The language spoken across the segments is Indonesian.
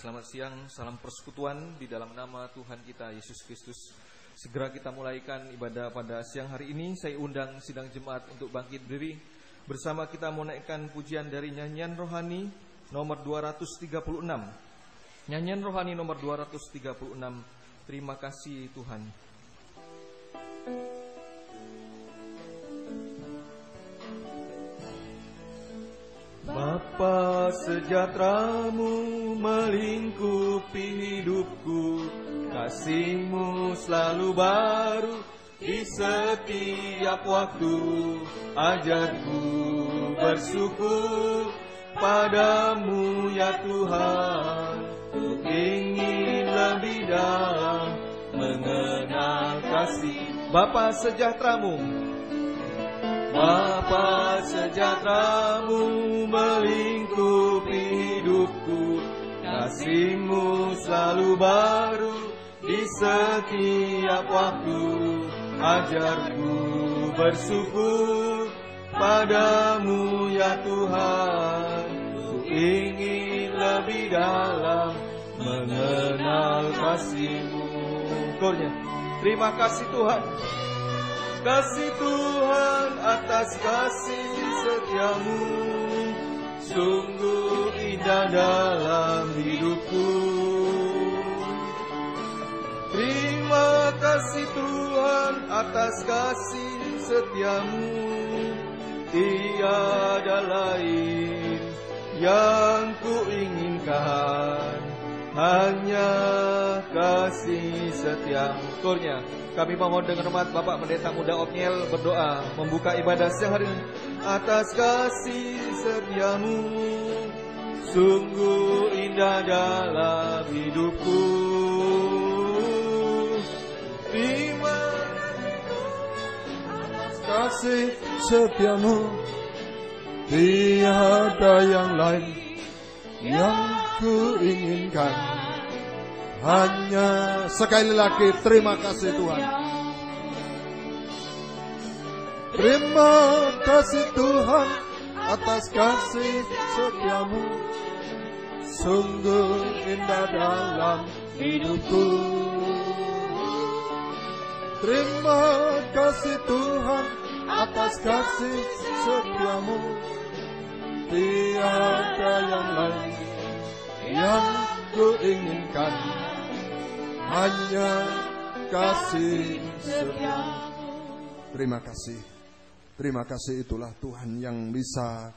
selamat siang, salam persekutuan di dalam nama Tuhan kita Yesus Kristus. Segera kita mulaikan ibadah pada siang hari ini. Saya undang sidang jemaat untuk bangkit berdiri. Bersama kita menaikkan pujian dari nyanyian rohani nomor 236. Nyanyian rohani nomor 236. Terima kasih Tuhan. Bapa, sejahtera-Mu melingkupi hidupku, kasih-Mu selalu baru di setiap waktu. Ajarku bersyukur padamu ya Tuhan, ku ingin lebih dalam mengenal kasih. Bapa, sejahtera-Mu, Bapa, sejahtera-Mu melingkupi hidupku, kasih-Mu selalu baru di setiap waktu. Ajarku bersyukur padamu ya Tuhan, ku ingin lebih dalam mengenal kasih-Mu. Kornya, terima kasih Tuhan. Kasih Tuhan atas kasih setia-Mu, sungguh indah dalam hidupku. Terima kasih Tuhan atas kasih setia-Mu, tiada lain yang ku inginkan, hanya kasih setia-Mu. Kornya, kami mohon dengan hormat Bapak Pendeta Muda Otniel berdoa membuka ibadah siang hari ini. Atas kasih setia-Mu, sungguh indah dalam hidupku. Terima atas kasih setia-Mu, tiada yang lain yang ku inginkan, hanya sekali lagi terima kasih Tuhan. Terima kasih Tuhan atas kasih setia-Mu, sungguh indah dalam hidupku. Terima kasih Tuhan atas kasih setia-Mu, tiada yang lain yang ku inginkan, hanya kasih setia-Mu. Terima kasih itulah Tuhan yang bisa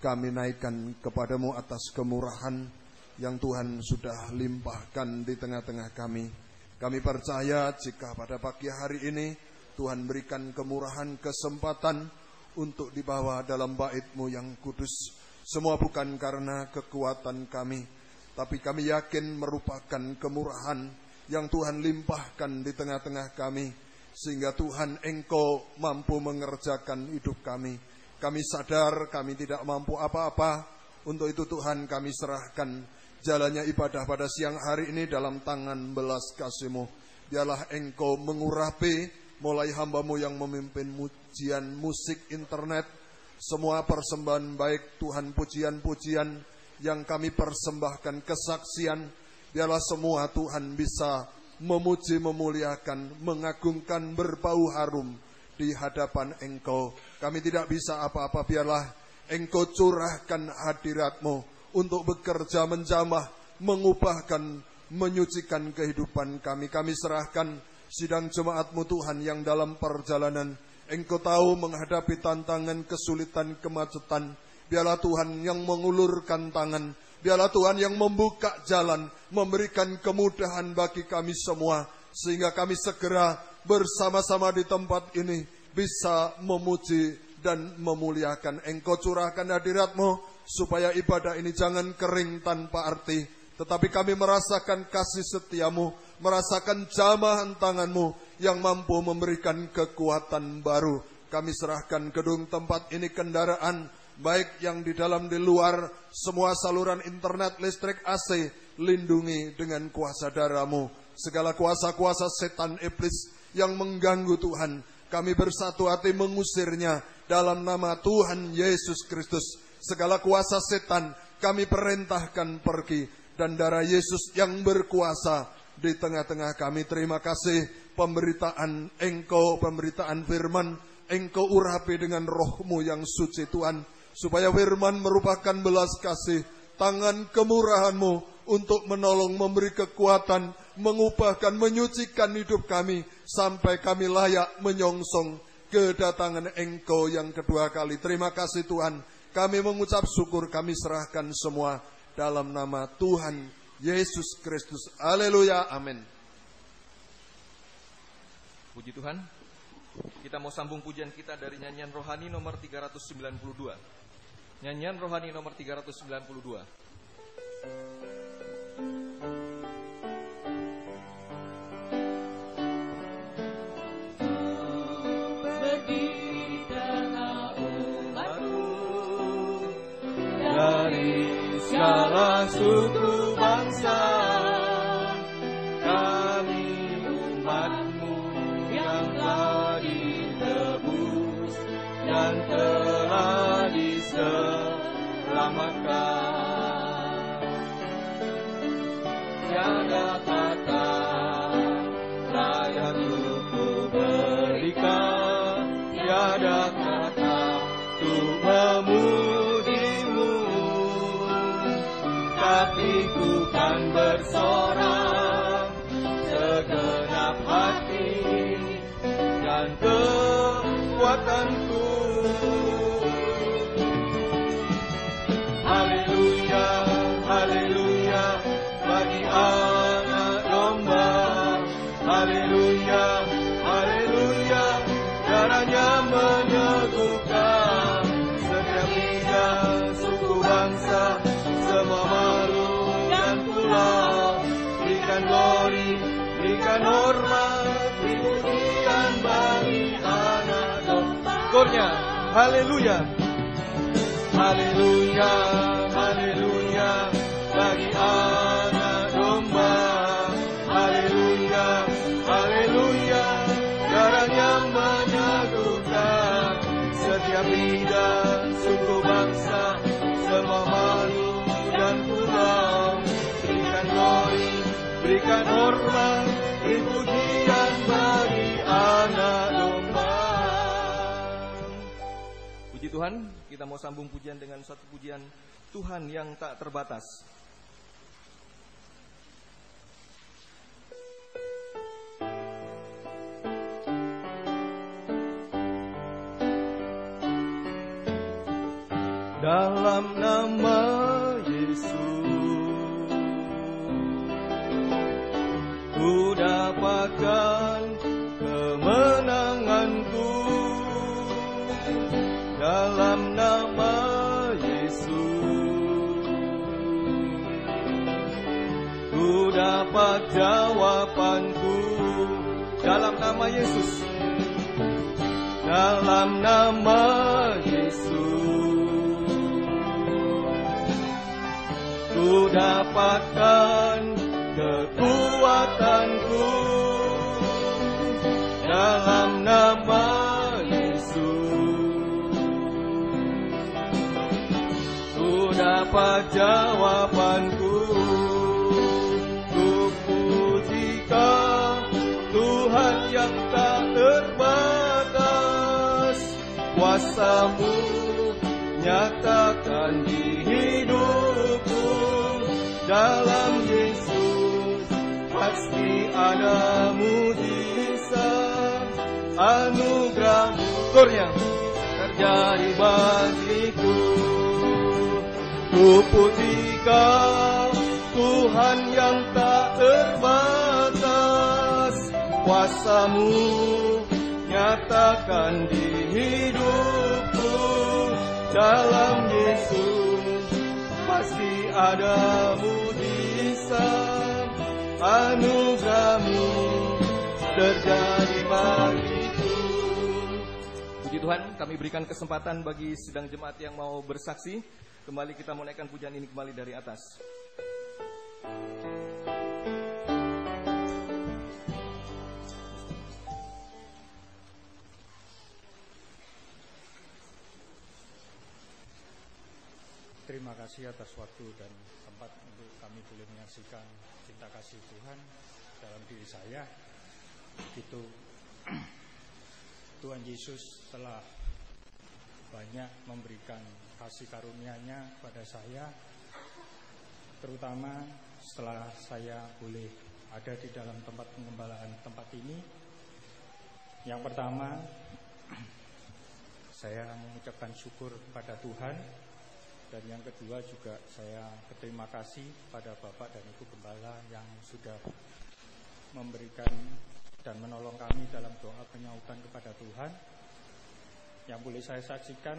kami naikkan kepadamu atas kemurahan yang Tuhan sudah limpahkan di tengah-tengah kami. Kami percaya jika pada pagi hari ini Tuhan berikan kemurahan kesempatan untuk dibawa dalam bait-Mu yang kudus, semua bukan karena kekuatan kami, tapi kami yakin merupakan kemurahan yang Tuhan limpahkan di tengah-tengah kami, sehingga Tuhan Engkau mampu mengerjakan hidup kami. Kami sadar kami tidak mampu apa-apa. Untuk itu Tuhan kami serahkan jalannya ibadah pada siang hari ini dalam tangan belas kasih-Mu. Biarlah Engkau mengurapi mulai hamba-Mu yang memimpin pujian musik internet, semua persembahan baik Tuhan, pujian-pujian yang kami persembahkan, kesaksian, biarlah semua Tuhan bisa memuji, memuliakan, mengagungkan, berbau harum di hadapan Engkau. Kami tidak bisa apa-apa, biarlah Engkau curahkan hadirat-Mu untuk bekerja menjamah, mengubahkan, menyucikan kehidupan kami. Kami serahkan sidang jemaat-Mu Tuhan yang dalam perjalanan. Engkau tahu menghadapi tantangan, kesulitan, kemacetan. Biarlah Tuhan yang mengulurkan tangan, biarlah Tuhan yang membuka jalan, memberikan kemudahan bagi kami semua, sehingga kami segera bersama-sama di tempat ini bisa memuji dan memuliakan. Engkau curahkan hadirat-Mu supaya ibadah ini jangan kering tanpa arti, tetapi kami merasakan kasih setia-Mu, merasakan jamahan tangan-Mu yang mampu memberikan kekuatan baru. Kami serahkan gedung tempat ini, kendaraan baik yang di dalam di luar, semua saluran internet, listrik, AC, lindungi dengan kuasa darah-Mu. Segala kuasa-kuasa setan iblis yang mengganggu Tuhan, kami bersatu hati mengusirnya dalam nama Tuhan Yesus Kristus. Segala kuasa setan kami perintahkan pergi dan darah Yesus yang berkuasa di tengah-tengah kami. Terima kasih pemberitaan Engkau, pemberitaan firman Engkau urapi dengan roh-Mu yang suci Tuhan, supaya firman merupakan belas kasih, tangan kemurahan-Mu untuk menolong, memberi kekuatan, mengubahkan, menyucikan hidup kami, sampai kami layak menyongsong kedatangan Engkau yang kedua kali. Terima kasih Tuhan, kami mengucap syukur, kami serahkan semua dalam nama Tuhan Yesus Kristus. Haleluya, amin. Puji Tuhan, kita mau sambung pujian kita dari nyanyian rohani nomor 392. Nyanyian rohani nomor 392. Dari segala suku bangsa, kami umat-Mu yang telah ditebus dan telah diselamatkan. Tiada kata layak untuk Ku berikan, tiada kata untuk memuji-Mu, tapi Ku kan bersorak segenap hati dan kekuatanku. Haleluya, haleluya, bagi anak domba. Haleluya, haleluya, darahnya menyembuhkan setiap lidah, suku bangsa, semua makhluk dan pulau. Berikan glory, berikan hormat, pujian bagi anak domba. Kornya, haleluya, haleluya, haleluya, bagi anak domba. Haleluya, haleluya, darahnya menyatukan setiap lidah, suku bangsa, semua makhluk dan pulau. Berikan glory, berikan hormat, pujian bagi anak domba. Puji Tuhan, kita mau sambung pujian dengan satu pujian Tuhan yang tak terbatas. Dalam nama Yesus, Ku dapatkan kemenanganku. Dalam nama Yesus, Ku dapat jawabanku. Dalam nama Yesus, dalam nama Yesus, Ku dapatkan kekuatanku. Dalam nama Yesus, Ku dapat jawabanku. Ku pujikan Tuhan yang tak terbatas. Kuasa-Mu nyatakan di hidupku. Dalam Yesus pasti ada mujizat, anugerah-Mu kornya terjadi bagiku. Ku pujikan Tuhan yang tak terbatas. Kuasa-Mu nyatakan di hidupku. Dalam Yesus pasti ada mujizat, anugerah-Mu terjadi bagiku. Puji Tuhan, kami berikan kesempatan bagi sidang jemaat yang mau bersaksi. Kembali kita menaikkan pujian ini kembali dari atas. Terima kasih atas waktu dan tempat untuk kami kami boleh menyaksikan cinta kasih Tuhan dalam diri saya. Itu Tuhan Yesus telah banyak memberikan kasih karunia-Nya pada saya, terutama setelah saya boleh ada di dalam tempat pengembalaan tempat ini. Yang pertama, saya mengucapkan syukur kepada Tuhan, dan yang kedua juga saya berterima kasih pada Bapak dan Ibu Gembala yang sudah memberikan dan menolong kami dalam doa penyautan kepada Tuhan. Yang boleh saya saksikan,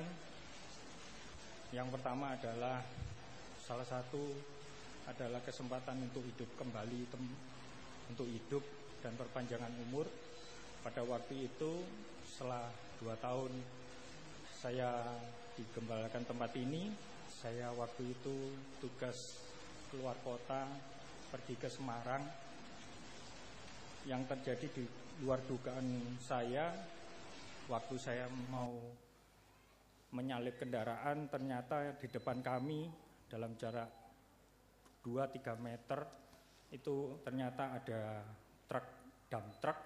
yang pertama adalah salah satu adalah kesempatan untuk hidup kembali, untuk hidup dan perpanjangan umur. Pada waktu itu setelah 2 tahun saya digembalakan tempat ini, saya waktu itu tugas keluar kota, pergi ke Semarang. Yang terjadi di luar dugaan saya, waktu saya mau menyalip kendaraan, ternyata di depan kami dalam jarak 2-3 meter itu ternyata ada truk, dump truck,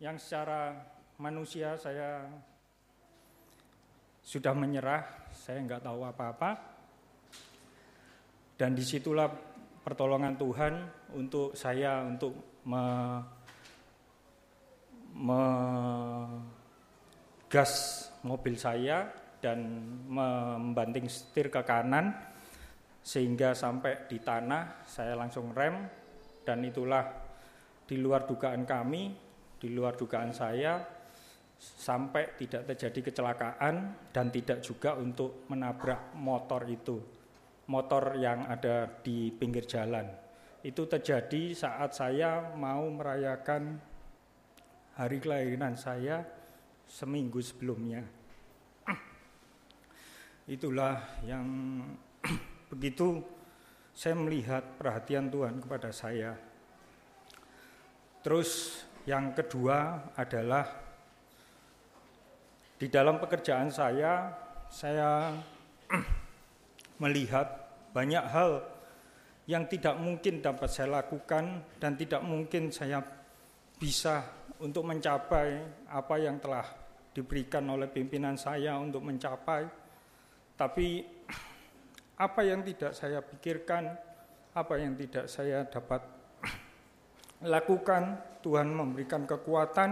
yang secara manusia saya sudah menyerah, saya nggak tahu apa-apa. Dan disitulah pertolongan Tuhan untuk saya untuk gas mobil saya dan membanting setir ke kanan sehingga sampai di tanah saya langsung rem, dan itulah di luar dugaan kami, di luar dugaan saya, sampai tidak terjadi kecelakaan dan tidak juga untuk menabrak motor itu, motor yang ada di pinggir jalan. Itu terjadi saat saya mau merayakan hari kelahiran saya seminggu sebelumnya. Itulah yang begitu saya melihat perhatian Tuhan kepada saya. Terus yang kedua adalah di dalam pekerjaan saya melihat banyak hal yang tidak mungkin dapat saya lakukan dan tidak mungkin saya bisa untuk mencapai apa yang telah diberikan oleh pimpinan saya untuk mencapai. Tapi apa yang tidak saya pikirkan, apa yang tidak saya dapat lakukan, Tuhan memberikan kekuatan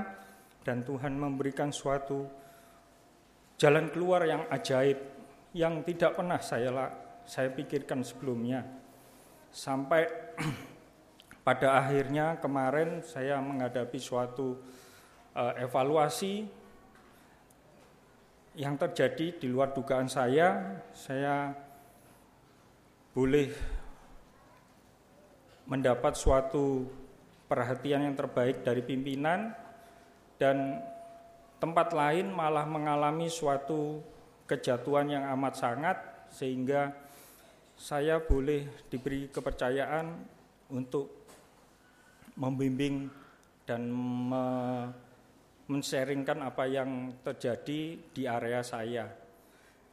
dan Tuhan memberikan suatu jalan keluar yang ajaib yang tidak pernah saya pikirkan sebelumnya. Sampai pada akhirnya kemarin saya menghadapi suatu evaluasi yang terjadi di luar dugaan saya boleh mendapat suatu perhatian yang terbaik dari pimpinan, dan tempat lain malah mengalami suatu kejatuhan yang amat sangat, sehingga saya boleh diberi kepercayaan untuk membimbing dan men-sharingkan apa yang terjadi di area saya.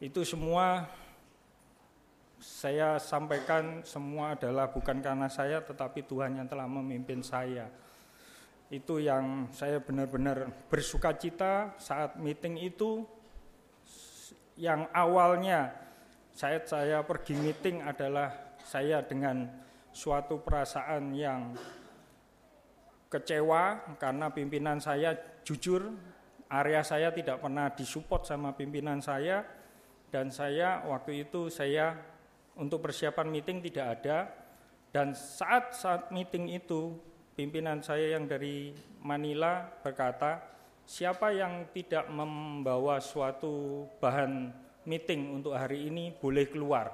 Itu semua saya sampaikan semua adalah bukan karena saya, tetapi Tuhan yang telah memimpin saya. Itu yang saya benar-benar bersukacita saat meeting itu. Yang awalnya saat saya pergi meeting adalah saya dengan suatu perasaan yang kecewa karena pimpinan saya, jujur area saya tidak pernah disupport sama pimpinan saya, dan saya waktu itu saya untuk persiapan meeting tidak ada. Dan saat meeting itu pimpinan saya yang dari Manila berkata, siapa yang tidak membawa suatu bahan meeting untuk hari ini boleh keluar.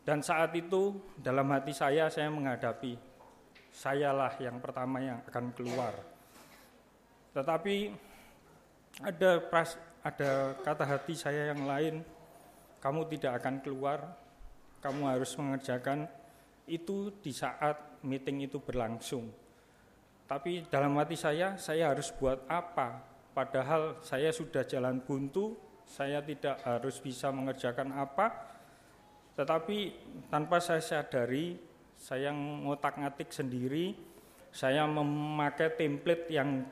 Dan saat itu dalam hati saya menghadapi, sayalah yang pertama yang akan keluar. Tetapi ada kata hati saya yang lain, kamu tidak akan keluar, kamu harus mengerjakan itu di saat meeting itu berlangsung. Tapi dalam hati saya harus buat apa? Padahal saya sudah jalan buntu, saya tidak harus bisa mengerjakan apa. Tetapi tanpa saya sadari, saya ngotak-ngatik sendiri. Saya memakai template yang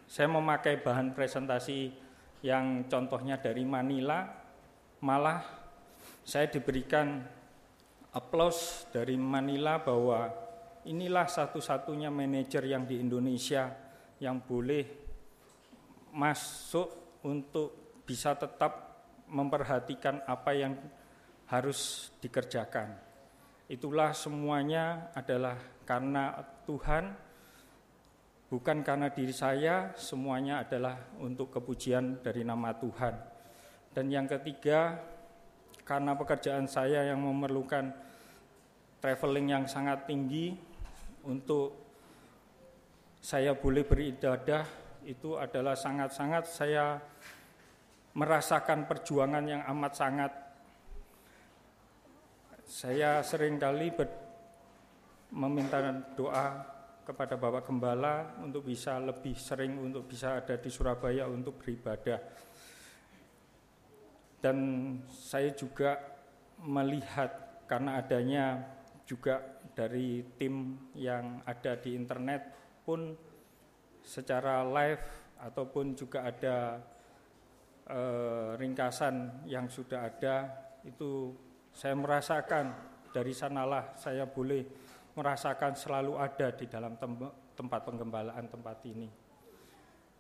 saya memakai bahan presentasi yang contohnya dari Manila. Malah saya diberikan aplaus dari Manila bahwa inilah satu-satunya manajer yang di Indonesia yang boleh masuk untuk bisa tetap memperhatikan apa yang harus dikerjakan. Itulah semuanya adalah karena Tuhan, bukan karena diri saya, semuanya adalah untuk kepujian dari nama Tuhan. Dan yang ketiga, karena pekerjaan saya yang memerlukan traveling yang sangat tinggi, untuk saya boleh beribadah, itu adalah sangat-sangat saya merasakan perjuangan yang amat sangat. Saya seringkali meminta doa kepada Bapak Gembala untuk bisa lebih sering untuk bisa ada di Surabaya untuk beribadah. Dan saya juga melihat karena adanya juga dari tim yang ada di internet pun secara live ataupun juga ada ringkasan yang sudah ada, itu saya merasakan dari sanalah saya boleh merasakan selalu ada di dalam tempat penggembalaan tempat ini.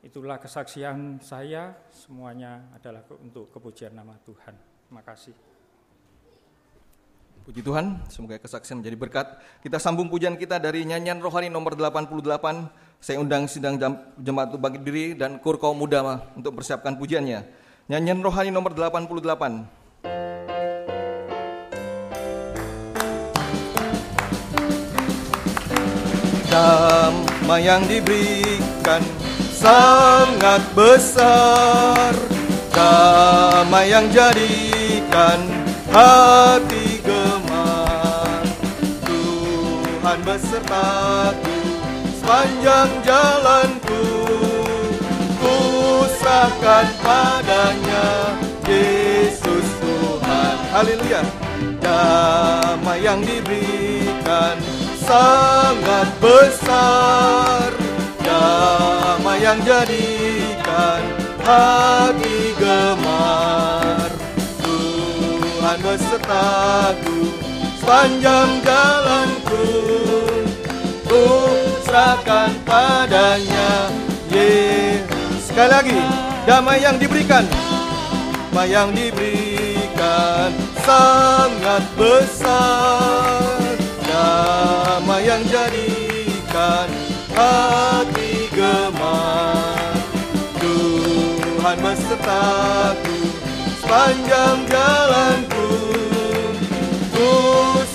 Itulah kesaksian saya, semuanya adalah untuk kepujian nama Tuhan. Terima kasih. Puji Tuhan, semoga kesaksian menjadi berkat. Kita sambung pujian kita dari nyanyian rohani nomor 88. Saya undang sidang jemaat untuk bangkit diri dan kur kaum muda untuk persiapkan pujiannya. Nyanyian rohani nomor 88. Damai yang diberikan sangat besar, damai yang jadikan hati gemar. Tuhan besertaku sepanjang jalanku, ku serahkan padanya Yesus Tuhan. Haleluya. Damai yang diberikan sangat besar, damai yang jadikan hati gemar. Tuhan besertaku sepanjang jalanku, ku serahkan padanya Yesus. Sekali lagi, damai yang diberikan, damai yang diberikan sangat besar, damai yang jadikan hati gemar. Tuhan besertaku sepanjang jalanku, ku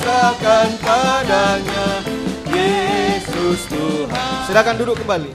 serahkan padanya Yesus Tuhan. Silakan duduk kembali.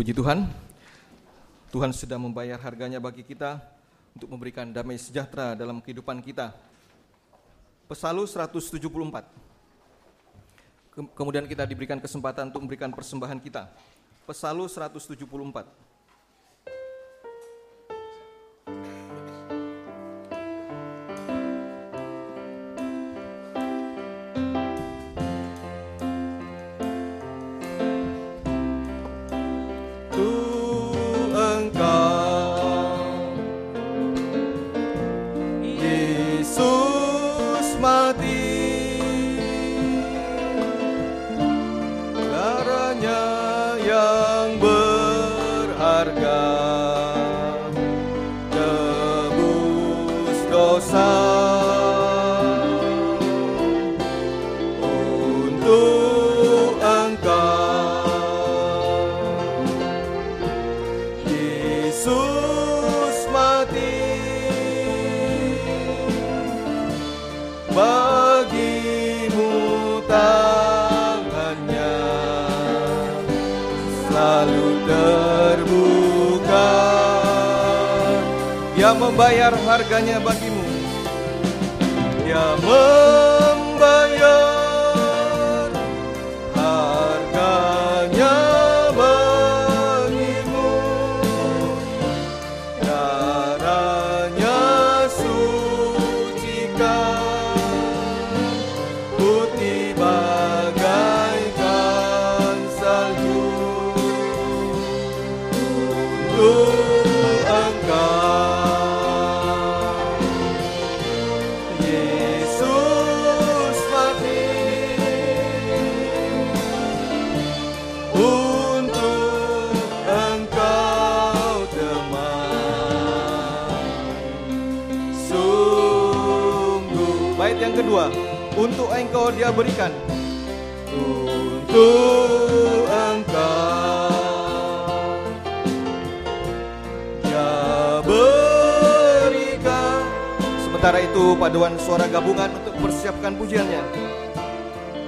Puji Tuhan, Tuhan sudah membayar harganya bagi kita untuk memberikan damai sejahtera dalam kehidupan kita. Pesalus 174. Kemudian kita diberikan kesempatan untuk memberikan persembahan kita. Pesalus 174. Membayar harganya bagimu. Dia membayar harganya bagimu. Darahnya sucikan, putih bagaikan salju. Untuk engkau kedua, untuk engkau dia berikan. Untuk engkau dia berikan. Sementara itu paduan suara gabungan untuk persiapkan pujiannya.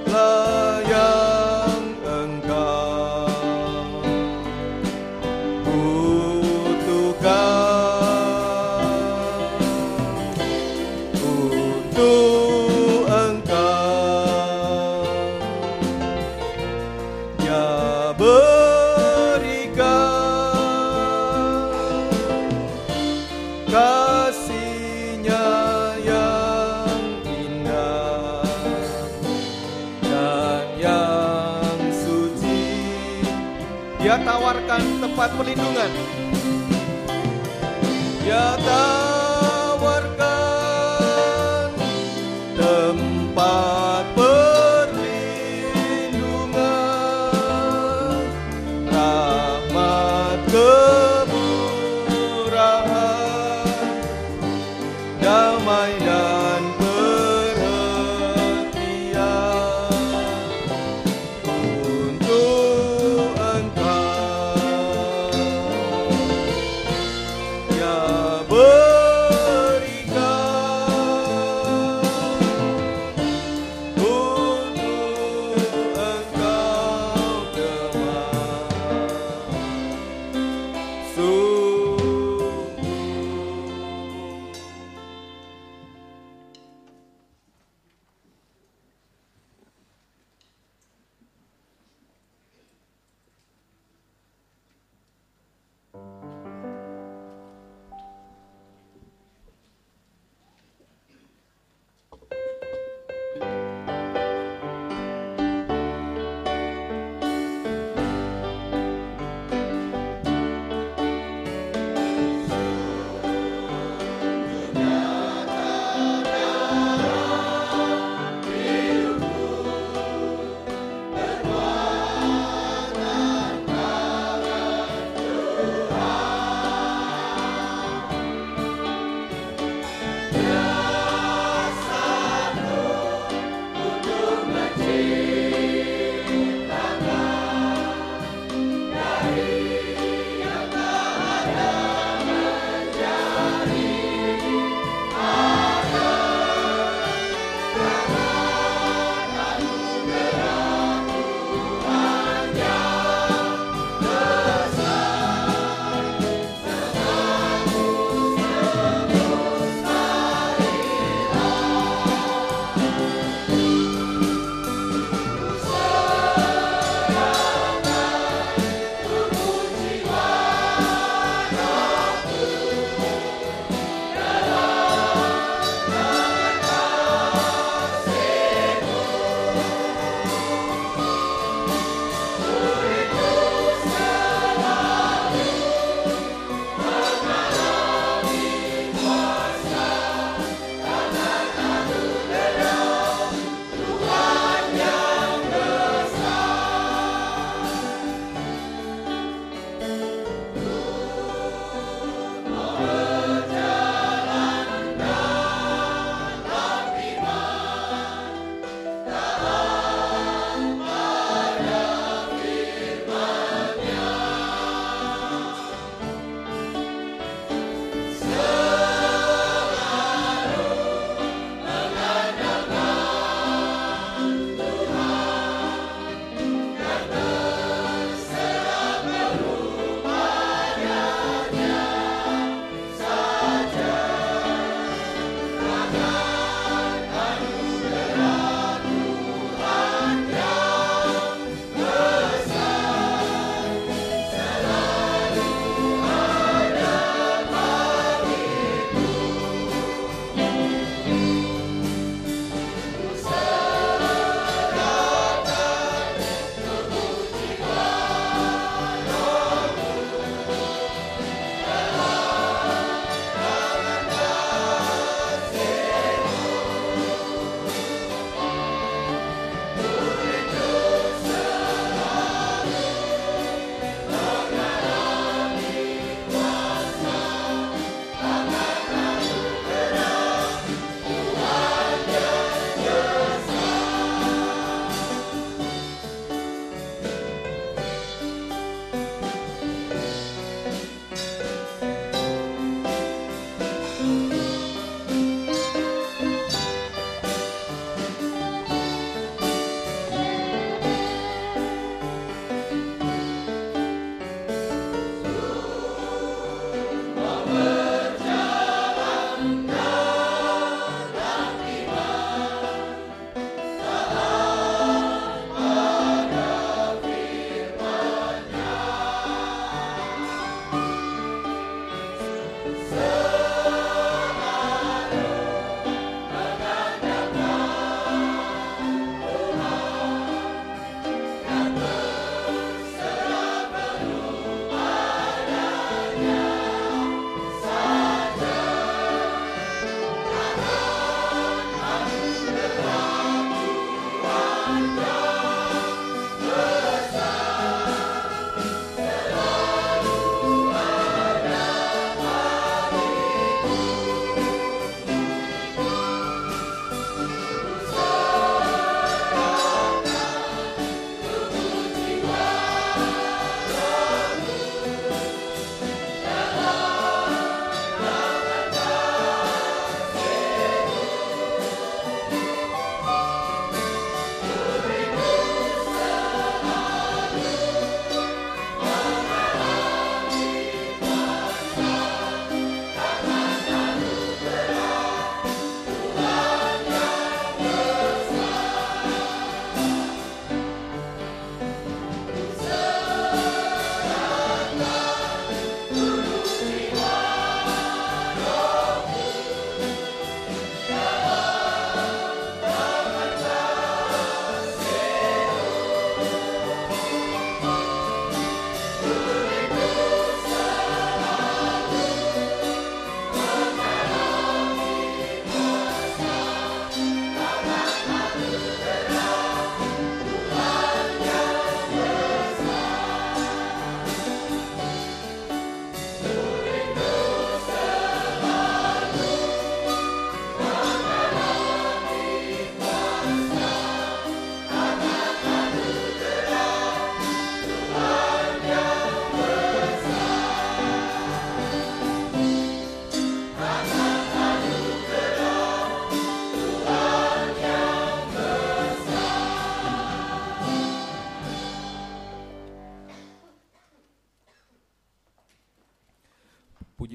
Layang engkau butuhkan. Tawarkan tempat perlindungan. Dia tawarkan tempat perlindungan, rahmat kemurahan, damai dan perhatian.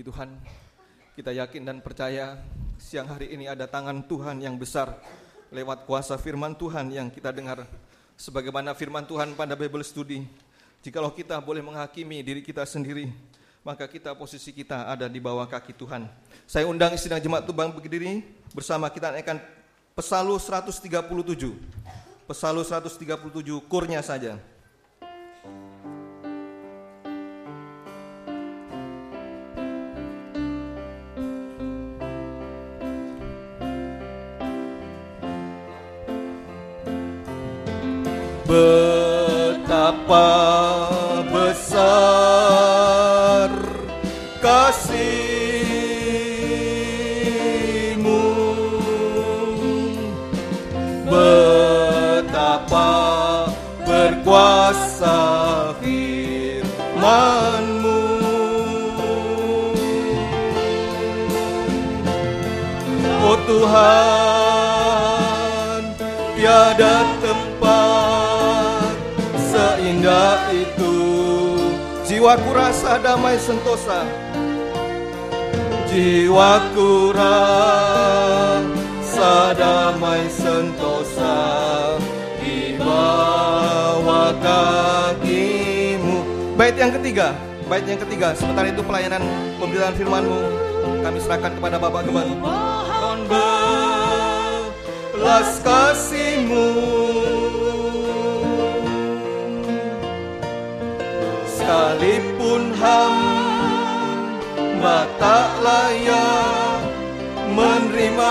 Puji Tuhan, kita yakin dan percaya siang hari ini ada tangan Tuhan yang besar lewat kuasa firman Tuhan yang kita dengar. Sebagaimana firman Tuhan pada Bible Study, jikalau kita boleh menghakimi diri kita sendiri, maka posisi kita ada di bawah kaki Tuhan. Saya undang sidang jemaat Tuban berdiri bersama kita naikkan Psalus 137. Psalus 137 kurnya saja. Betapa besar kasih-Mu, betapa berkuasa firman-Mu. Oh Tuhan, tiada tempat seindah itu. Jiwaku rasa damai sentosa, jiwaku rasa damai sentosa di bawah kaki-Mu. Bait yang ketiga. Sementara itu pelayanan pemberitaan firman-Mu kami serahkan kepada Bapak Gembala. Mohon belas kasih-Mu, sekalipun hamba tak layak menerima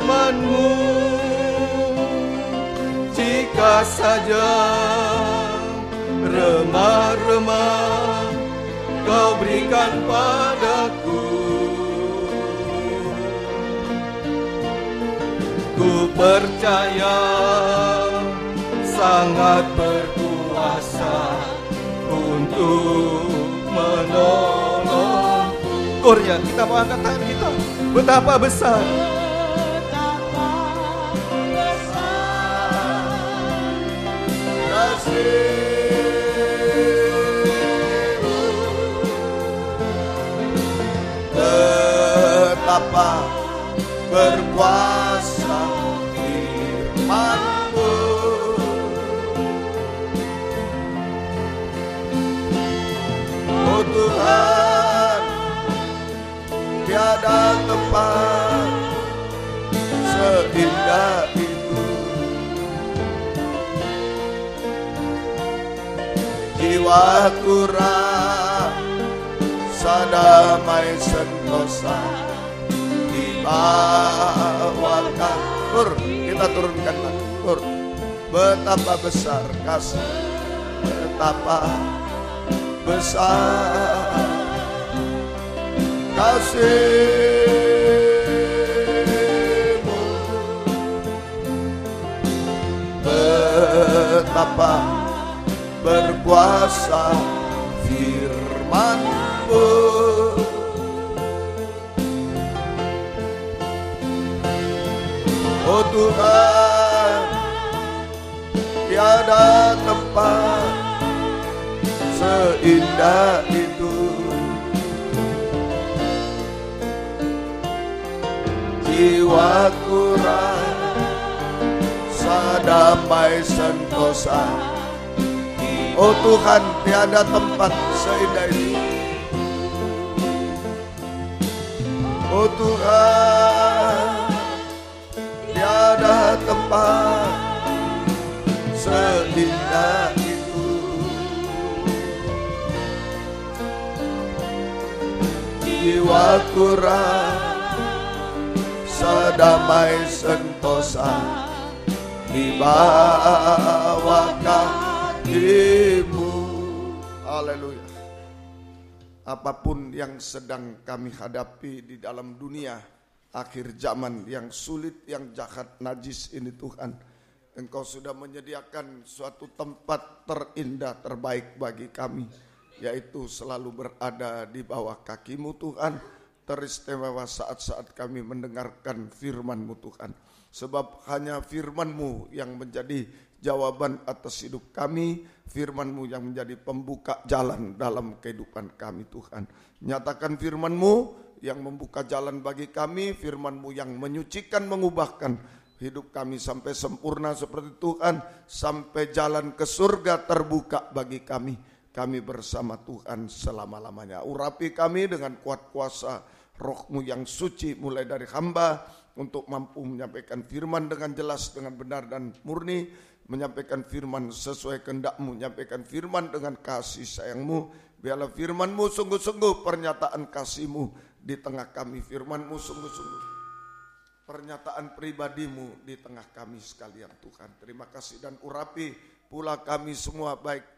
firman-Mu, jika saja remah-remah Kau berikan padaku, ku percaya sangat berkuasa untuk menolongku. Kurnya kita mau angkat tangan kita. Betapa besar, kasih-Mu, betapa berkuasa firman-Mu. Oh Tuhan, tiada tempat seindah itu. Jiwaku rasa damai sentosa di bawah kaki. Kita turunkan tur. Betapa besar kasih, betapa besar kasih-Mu, betapa berkuasa firman-Mu. Oh Tuhan, tiada tempat seindah itu. Jiwaku rasa damai sentosa. Oh Tuhan, tiada tempat seindah itu. Oh Tuhan, tiada tempat seindah itu. Jiwaku rasa damai sentosa di bawah kaki-Mu. Haleluya. Apapun yang sedang kami hadapi di dalam dunia akhir zaman yang sulit, yang jahat, najis ini Tuhan, Engkau sudah menyediakan suatu tempat terindah, terbaik bagi kami, yaitu selalu berada di bawah kaki-Mu Tuhan. Teristimewa saat-saat kami mendengarkan firman-Mu Tuhan. Sebab hanya firman-Mu yang menjadi jawaban atas hidup kami, firman-Mu yang menjadi pembuka jalan dalam kehidupan kami Tuhan. Nyatakan firman-Mu yang membuka jalan bagi kami, firman-Mu yang menyucikan, mengubahkan hidup kami sampai sempurna seperti Tuhan, sampai jalan ke surga terbuka bagi kami. Kami bersama Tuhan selama-lamanya. Urapi kami dengan kuat kuasa Roh-Mu yang suci mulai dari hamba untuk mampu menyampaikan firman dengan jelas, dengan benar dan murni, menyampaikan firman sesuai kehendak-Mu, menyampaikan firman dengan kasih sayang-Mu. Biarlah firman-Mu sungguh-sungguh pernyataan kasih-Mu di tengah kami, firman-Mu sungguh-sungguh pernyataan pribadi-Mu di tengah kami sekalian Tuhan. Terima kasih dan urapi pula kami semua, baik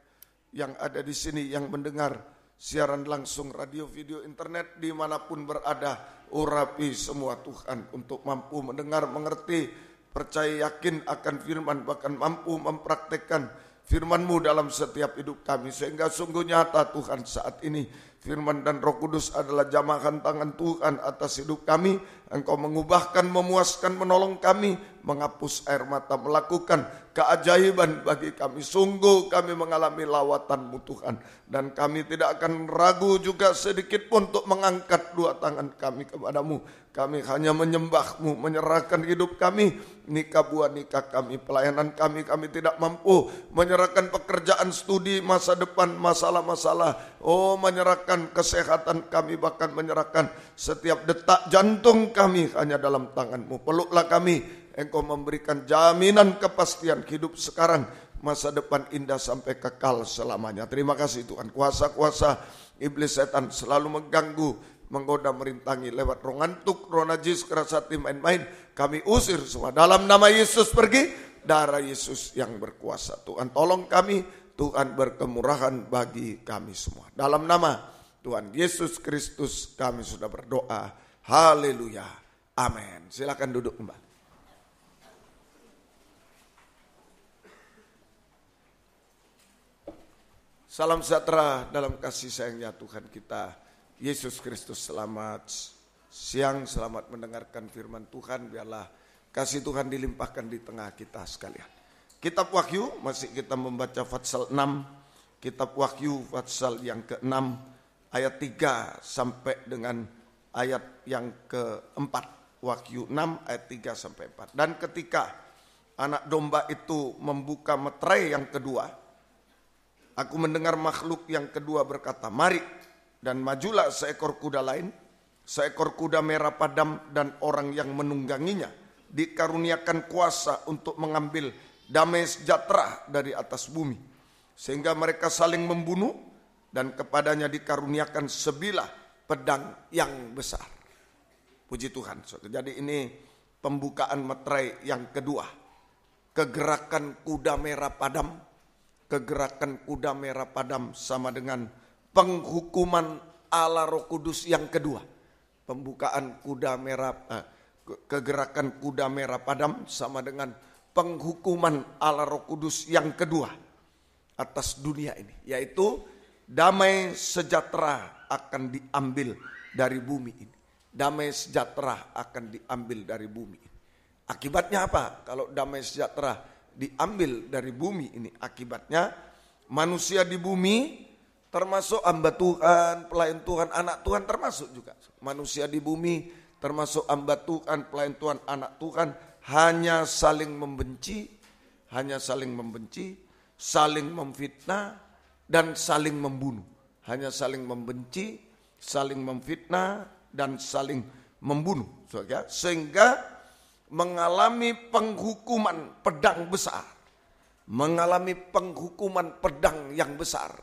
yang ada di sini, yang mendengar siaran langsung, radio, video, internet, dimanapun berada. Urapi semua Tuhan untuk mampu mendengar, mengerti, percaya, yakin akan firman, bahkan mampu mempraktekkan firman-Mu dalam setiap hidup kami. Sehingga sungguh nyata Tuhan saat ini firman dan Roh Kudus adalah jamahan tangan Tuhan atas hidup kami. Engkau mengubahkan, memuaskan, menolong kami, menghapus air mata, melakukan keajaiban bagi kami. Sungguh kami mengalami lawatan-Mu Tuhan, dan kami tidak akan ragu juga sedikit pun untuk mengangkat dua tangan kami kepadamu. Kami hanya menyembah-Mu, menyerahkan hidup kami, nikah buah nikah kami, pelayanan kami tidak mampu, menyerahkan pekerjaan, studi, masa depan, masalah-masalah, menyerahkan kesehatan kami, bahkan menyerahkan setiap detak jantung kami hanya dalam tangan-Mu. Peluklah kami, Engkau memberikan jaminan kepastian hidup sekarang, masa depan indah sampai kekal selamanya. Terima kasih Tuhan. Kuasa-kuasa iblis setan selalu mengganggu, menggoda, merintangi lewat roh ngantuk, roh najis, keras hati, main-main, kami usir semua. Dalam nama Yesus pergi, darah Yesus yang berkuasa. Tuhan tolong kami, Tuhan berkemurahan bagi kami semua. Dalam nama Tuhan Yesus Kristus kami sudah berdoa. Haleluya. Amin. Silakan duduk kembali. Salam sejahtera dalam kasih sayangnya Tuhan kita Yesus Kristus. Selamat siang, selamat mendengarkan firman Tuhan. Biarlah kasih Tuhan dilimpahkan di tengah kita sekalian. Kitab Wahyu, masih kita membaca Fatsal 6. Kitab Wahyu Fatsal yang ke-6 ayat 3 sampai dengan ayat yang ke-4. Wahyu 6 ayat 3 sampai 4. Dan ketika anak domba itu membuka meterai yang kedua, aku mendengar makhluk yang kedua berkata, mari, dan majulah seekor kuda lain, seekor kuda merah padam, dan orang yang menungganginya dikaruniakan kuasa untuk mengambil damai sejahtera dari atas bumi, sehingga mereka saling membunuh, dan kepadanya dikaruniakan sebilah pedang yang besar. Puji Tuhan. Jadi ini pembukaan meterai yang kedua, kegerakan kuda merah padam. Kegerakan kuda merah padam sama dengan penghukuman Allah Roh Kudus yang kedua. Pembukaan kuda merah, kegerakan kuda merah padam sama dengan penghukuman Allah Roh Kudus yang kedua atas dunia ini, yaitu damai sejahtera akan diambil dari bumi ini. Damai sejahtera akan diambil dari bumi ini. Akibatnya apa? Kalau damai sejahtera diambil dari bumi ini, akibatnya manusia di bumi, termasuk hamba Tuhan, pelayan Tuhan, anak Tuhan termasuk juga. Manusia di bumi termasuk hamba Tuhan, pelayan Tuhan, anak Tuhan, hanya saling membenci, saling memfitnah, dan saling membunuh. Hanya saling membenci, saling memfitnah, dan saling membunuh. Sehingga mengalami penghukuman pedang besar. Mengalami penghukuman pedang yang besar.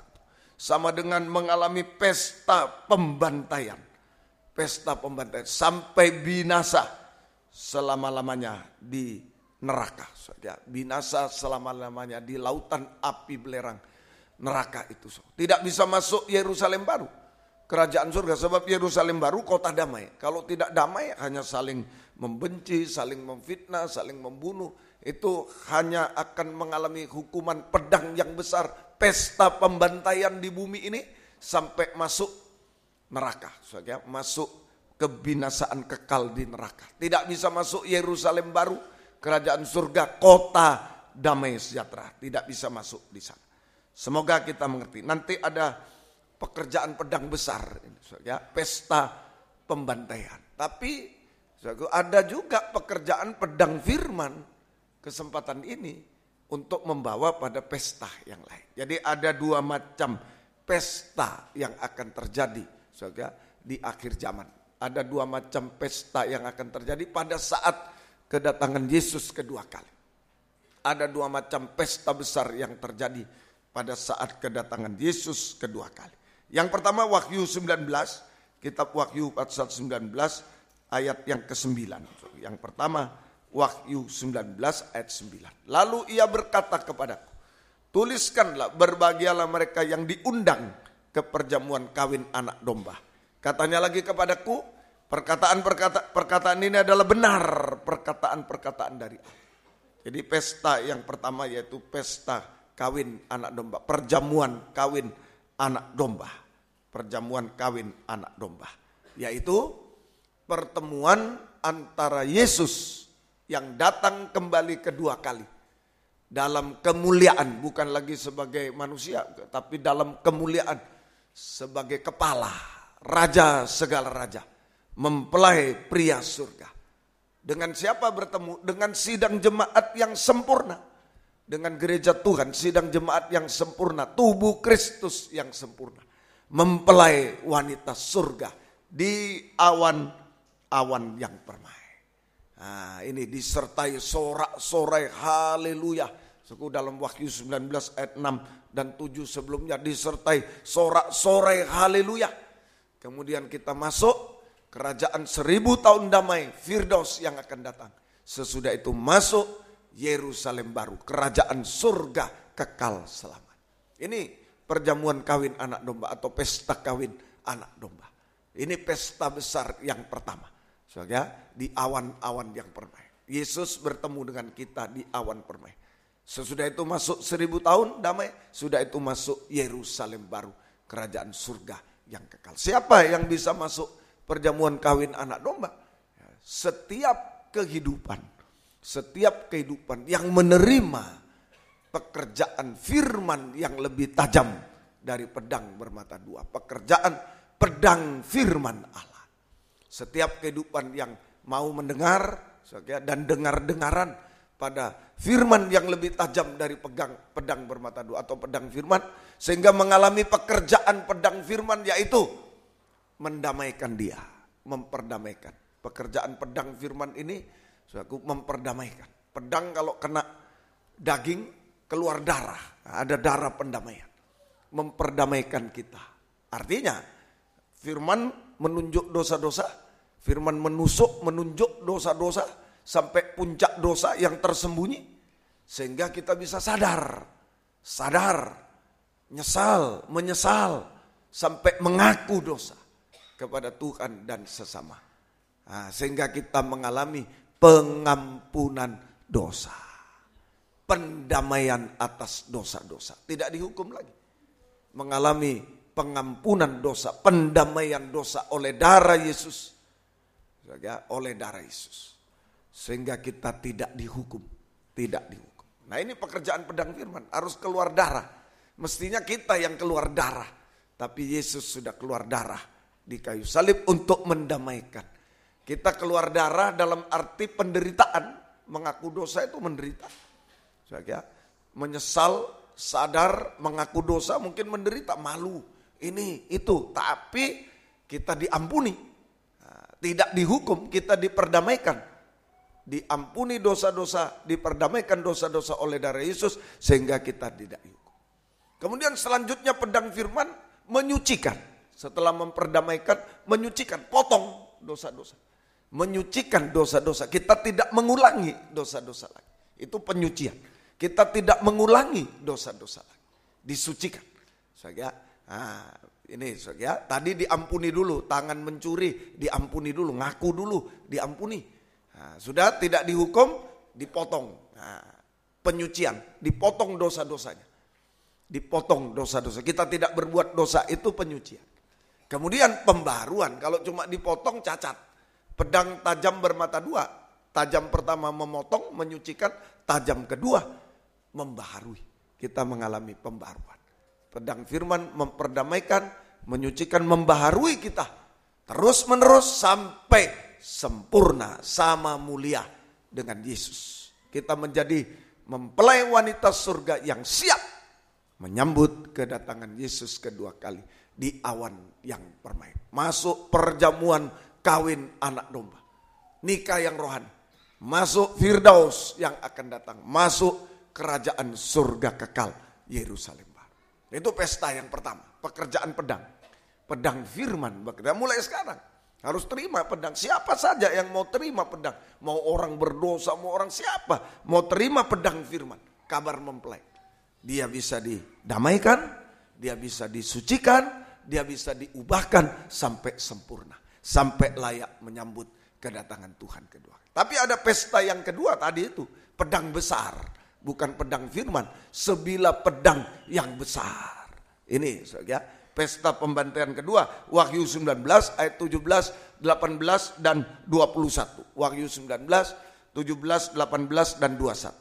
Sama dengan mengalami pesta pembantaian. Pesta pembantaian sampai binasa selama-lamanya di neraka. Binasa selama-lamanya di lautan api belerang neraka itu. Tidak bisa masuk Yerusalem baru, kerajaan surga, sebab Yerusalem baru kota damai. Kalau tidak damai, hanya saling membenci, saling memfitnah, saling membunuh. Itu hanya akan mengalami hukuman pedang yang besar, pesta pembantaian di bumi ini sampai masuk neraka, masuk kebinasaan kekal di neraka. Tidak bisa masuk Yerusalem baru, kerajaan surga, kota damai sejahtera. Tidak bisa masuk di sana. Semoga kita mengerti. Nanti ada pekerjaan pedang besar, ya, pesta pembantaian. Tapi ada juga pekerjaan pedang firman, kesempatan ini untuk membawa pada pesta yang lain. Jadi ada 2 macam pesta yang akan terjadi, ya, di akhir zaman. Ada 2 macam pesta yang akan terjadi pada saat kedatangan Yesus kedua kali. Ada 2 macam pesta besar yang terjadi pada saat kedatangan Yesus kedua kali. Yang pertama Wahyu 19, kitab Wahyu pasal 19 ayat yang ke-9. Yang pertama Wahyu 19 ayat 9. Lalu ia berkata kepadaku, tuliskanlah, berbahagialah mereka yang diundang ke perjamuan kawin anak domba. Katanya lagi kepadaku, perkataan ini adalah benar, perkataan dari Allah. Jadi pesta yang pertama yaitu pesta kawin anak domba, perjamuan kawin anak domba. Perjamuan kawin anak domba, yaitu pertemuan antara Yesus yang datang kembali kedua kali dalam kemuliaan, bukan lagi sebagai manusia, tapi dalam kemuliaan sebagai kepala, raja segala raja, mempelai pria surga. Dengan siapa bertemu? Dengan sidang jemaat yang sempurna. Dengan gereja Tuhan, sidang jemaat yang sempurna, tubuh Kristus yang sempurna. Mempelai wanita surga di awan yang permai. Nah, ini disertai sorak-sorai haleluya. Suku dalam Wahyu 19 ayat 6 dan 7 sebelumnya disertai sorak-sorai haleluya. Kemudian kita masuk kerajaan 1000 tahun damai, Firdaus yang akan datang. Sesudah itu masuk Yerusalem baru, kerajaan surga kekal selama. Ini perjamuan kawin anak domba atau pesta kawin anak domba. Ini pesta besar yang pertama. Soalnya di awan-awan yang permai. Yesus bertemu dengan kita di awan permai. Sesudah itu masuk 1000 tahun damai. Sudah itu masuk Yerusalem baru, kerajaan surga yang kekal. Siapa yang bisa masuk perjamuan kawin anak domba? Setiap kehidupan yang menerima pekerjaan firman yang lebih tajam dari pedang bermata 2. Pekerjaan pedang firman Allah. Setiap kehidupan yang mau mendengar dan dengar-dengaran pada firman yang lebih tajam dari pedang bermata 2 atau pedang firman, sehingga mengalami pekerjaan pedang firman, yaitu mendamaikan dia, memperdamaikan. Pekerjaan pedang firman ini memperdamaikan. Pedang kalau kena daging keluar darah, ada darah pendamaian, memperdamaikan kita. Artinya firman menunjuk dosa-dosa, firman menunjuk dosa-dosa sampai puncak dosa yang tersembunyi, sehingga kita bisa sadar, menyesal, sampai mengaku dosa kepada Tuhan dan sesama. Nah, sehingga kita mengalami pengampunan dosa. Pendamaian atas dosa-dosa. Tidak dihukum lagi. Mengalami pengampunan dosa, pendamaian dosa oleh darah Yesus. Oleh darah Yesus. Sehingga kita tidak dihukum. Nah, ini pekerjaan pedang firman. Harus keluar darah. Mestinya kita yang keluar darah. Tapi Yesus sudah keluar darah di kayu salib untuk mendamaikan. Kita keluar darah dalam arti penderitaan. Mengaku dosa itu menderita. Menyesal, sadar, mengaku dosa, mungkin menderita, malu, ini, itu. Tapi kita diampuni. Tidak dihukum, kita diperdamaikan. Diampuni dosa-dosa, diperdamaikan dosa-dosa oleh darah Yesus, sehingga kita tidak dihukum. Kemudian selanjutnya pedang firman menyucikan. Setelah memperdamaikan, menyucikan, potong dosa-dosa. Menyucikan dosa-dosa, kita tidak mengulangi dosa-dosa lagi. Itu penyucian. Kita tidak mengulangi dosa-dosa lagi. Disucikan. Tadi diampuni dulu, tangan mencuri diampuni dulu, ngaku dulu diampuni. Sudah tidak dihukum, dipotong. Penyucian, dipotong dosa-dosanya. Dipotong dosa-dosa. Kita tidak berbuat dosa, itu penyucian. Kemudian pembaruan, kalau cuma dipotong cacat. Pedang tajam bermata 2, Tajam pertama memotong, menyucikan. Tajam kedua membaharui. Kita mengalami pembaharuan. Pedang firman memperdamaikan, menyucikan, membaharui kita. Terus menerus sampai sempurna sama mulia dengan Yesus. Kita menjadi mempelai wanita surga yang siap menyambut kedatangan Yesus kedua kali di awan yang permai. Masuk perjamuan kawin anak domba. Nikah yang rohani. Masuk Firdaus yang akan datang. Masuk kerajaan surga kekal Yerusalem baru. Itu pesta yang pertama. Pekerjaan pedang. Pedang firman bekerja mulai sekarang. Harus terima pedang. Siapa saja yang mau terima pedang. Mau orang berdosa, mau orang siapa. Mau terima pedang firman. Kabar mempelai. Dia bisa didamaikan. Dia bisa disucikan. Dia bisa diubahkan sampai sempurna. Sampai layak menyambut kedatangan Tuhan kedua. Tapi ada pesta yang kedua tadi itu. Pedang besar. Bukan pedang firman. Sebilah pedang yang besar. Ini ya. Pesta pembantaian kedua, Wahyu 19 ayat 17, 18 dan 21. Wahyu 19, 17, 18 dan 21.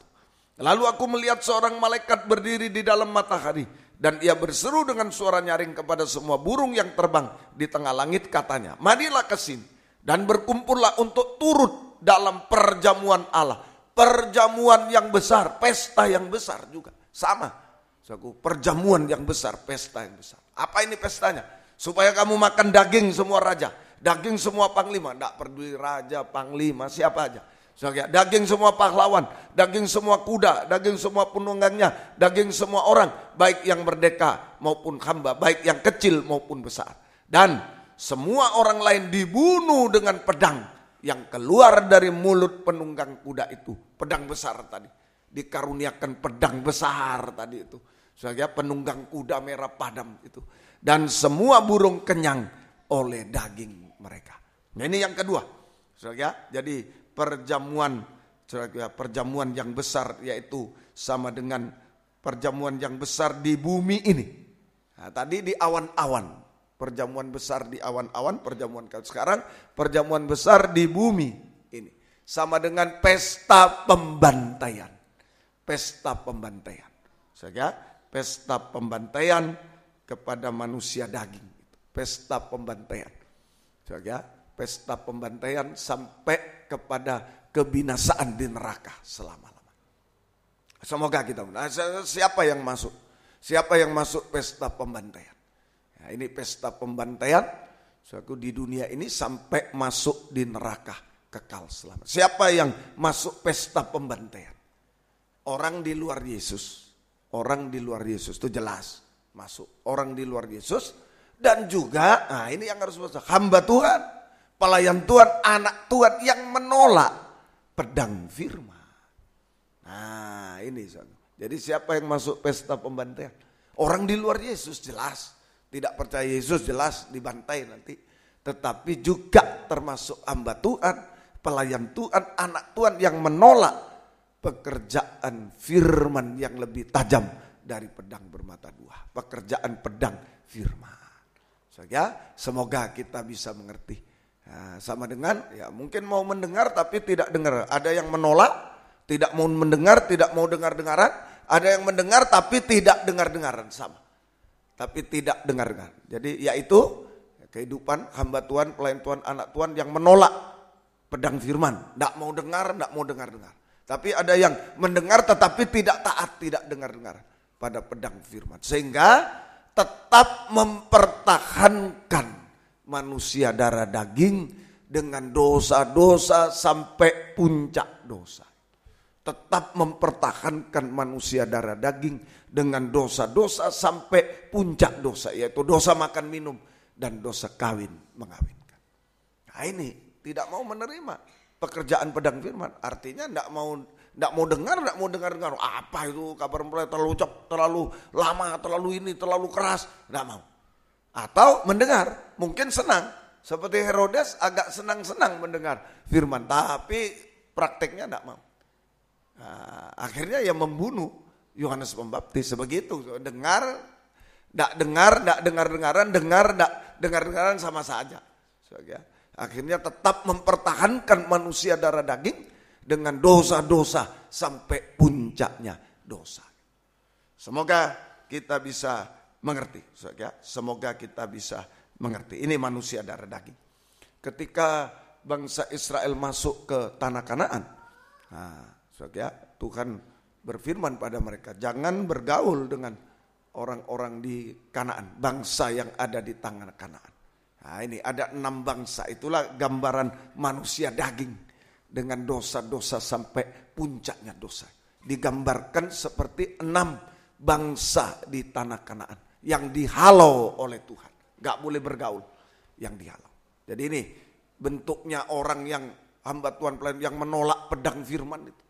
Lalu aku melihat seorang malaikat berdiri di dalam matahari dan ia berseru dengan suara nyaring kepada semua burung yang terbang di tengah langit, katanya, "Marilah ke sini dan berkumpullah untuk turut dalam perjamuan Allah." Perjamuan yang besar, pesta yang besar juga sama. Perjamuan yang besar, pesta yang besar. Apa ini pestanya? Supaya kamu makan daging semua raja, daging semua panglima, tidak peduli raja, panglima, siapa aja. Daging semua pahlawan, daging semua kuda, daging semua penunggangnya, daging semua orang, baik yang merdeka maupun hamba, baik yang kecil maupun besar. Dan semua orang lain dibunuh dengan pedang yang keluar dari mulut penunggang kuda itu. Pedang besar tadi. Dikaruniakan pedang besar tadi itu. Penunggang kuda merah padam itu. Dan semua burung kenyang oleh daging mereka. Nah, ini yang kedua. Jadi perjamuan yang besar, yaitu sama dengan perjamuan yang besar di bumi ini. Nah, tadi di awan-awan. Perjamuan besar di awan-awan, perjamuan sekarang perjamuan besar di bumi ini. Sama dengan pesta pembantaian. Pesta pembantaian. Pesta pembantaian kepada manusia daging. Pesta pembantaian. Pesta pembantaian sampai kepada kebinasaan di neraka selama-lama. Semoga kita. Nah, siapa yang masuk? Siapa yang masuk pesta pembantaian? Nah, ini pesta pembantaian. Di dunia ini sampai masuk di neraka kekal selama. Siapa yang masuk pesta pembantaian? Orang di luar Yesus. Orang di luar Yesus itu jelas masuk. Orang di luar Yesus dan juga, nah ini yang harus masuk, hamba Tuhan, pelayan Tuhan, anak Tuhan yang menolak pedang firman. Nah ini, jadi siapa yang masuk pesta pembantaian? Orang di luar Yesus jelas, tidak percaya Yesus jelas dibantai nanti. Tetapi juga termasuk hamba Tuhan, pelayan Tuhan, anak Tuhan yang menolak pekerjaan firman yang lebih tajam dari pedang bermata dua. Pekerjaan pedang firman. Semoga kita bisa mengerti. Nah, sama dengan, ya mungkin mau mendengar tapi tidak dengar. Ada yang menolak, tidak mau mendengar, tidak mau dengar-dengaran. Ada yang mendengar tapi tidak dengar-dengaran, sama. Tapi tidak dengar-dengar. Jadi yaitu kehidupan hamba Tuhan, pelayan Tuhan, anak Tuhan yang menolak pedang firman. Tidak mau dengar, tidak mau dengar-dengar. Tapi ada yang mendengar tetapi tidak taat, tidak dengar-dengar pada pedang firman. Sehingga tetap mempertahankan manusia darah daging dengan dosa-dosa sampai puncak dosa. Tetap mempertahankan manusia darah daging dengan dosa-dosa sampai puncak dosa. Yaitu dosa makan minum dan dosa kawin mengawinkan. Nah ini tidak mau menerima pekerjaan pedang firman, artinya tidak mau dengar, apa itu kabar mempelai terlalu cepat, terlalu lama, terlalu ini, terlalu keras, tidak mau. Atau mendengar, mungkin senang, seperti Herodes agak senang-senang mendengar firman, tapi prakteknya tidak mau. Nah, akhirnya ya membunuh Yohanes Pembaptis, begitu. Tidak dengar-dengaran sama saja. Akhirnya tetap mempertahankan manusia darah daging dengan dosa-dosa sampai puncaknya dosa. Semoga kita bisa mengerti. Semoga kita bisa mengerti. Ini manusia darah daging. Ketika bangsa Israel masuk ke tanah Kanaan, Tuhan berfirman pada mereka, jangan bergaul dengan orang-orang di Kanaan, bangsa yang ada di tanah Kanaan. Nah, ini ada 6 bangsa, itulah gambaran manusia daging dengan dosa-dosa sampai puncaknya dosa. Digambarkan seperti 6 bangsa di tanah Kanaan yang dihalau oleh Tuhan, gak boleh bergaul, yang dihalau. Jadi ini bentuknya orang yang hamba Tuhan pelayan yang menolak pedang firman itu.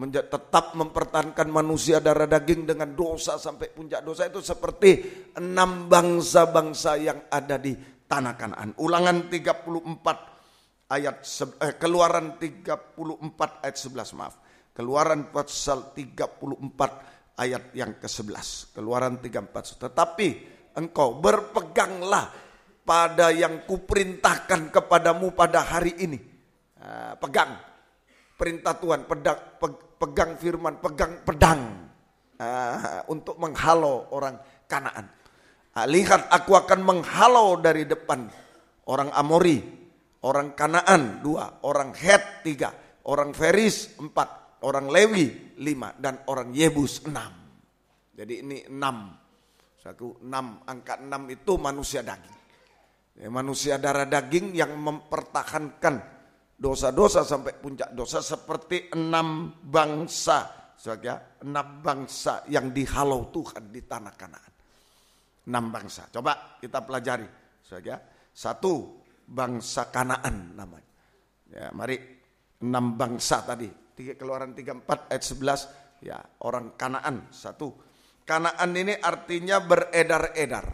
Tetap mempertahankan manusia darah daging dengan dosa sampai puncak dosa itu seperti 6 bangsa-bangsa yang ada di tanah Kanaan. Ulangan 34 ayat Keluaran 34 ayat 11 maaf. Keluaran pasal 34 ayat yang ke-11. Keluaran 34. Tetapi engkau berpeganglah pada yang kuperintahkan kepadamu pada hari ini. Pegang perintah Tuhan, pegang firman, pegang pedang untuk menghalau orang Kanaan. Lihat, aku akan menghalau dari depan orang Amori, orang Kanaan 2, orang Het 3, orang Feris 4, orang Lewi 5, dan orang Yebus 6. Jadi ini 6. Angka 6 itu manusia daging. Manusia darah daging yang mempertahankan dosa-dosa sampai puncak dosa seperti 6 bangsa, 6 bangsa yang dihalau Tuhan di tanah Kanaan. 6 bangsa. Coba kita pelajari, 1 bangsa Kanaan namanya. Ya, mari 6 bangsa tadi. Keluaran 34 ayat 11. Ya, orang Kanaan 1. Kanaan ini artinya beredar-edar,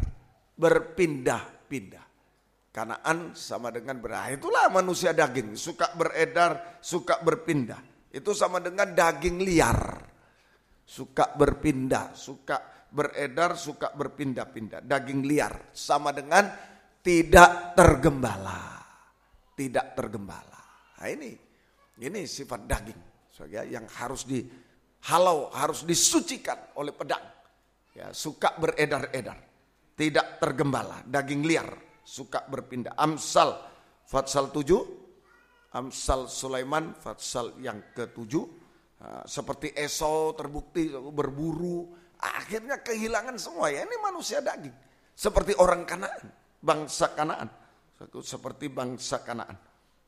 berpindah-pindah. Kanaan sama dengan itulah manusia daging, suka beredar, suka berpindah. Itu sama dengan daging liar, suka berpindah, suka beredar, suka berpindah-pindah. Daging liar sama dengan tidak tergembala, tidak tergembala. Nah ini sifat daging, yang harus dihalau, harus disucikan oleh pedang. Ya, suka beredar-edar, tidak tergembala, daging liar, suka berpindah. Amsal Fatsal 7, Amsal Sulaiman Fatsal yang ke-7. Seperti Esau terbukti berburu, akhirnya kehilangan semua. Ya, ini manusia daging. Seperti orang Kanaan, bangsa Kanaan. Seperti bangsa Kanaan.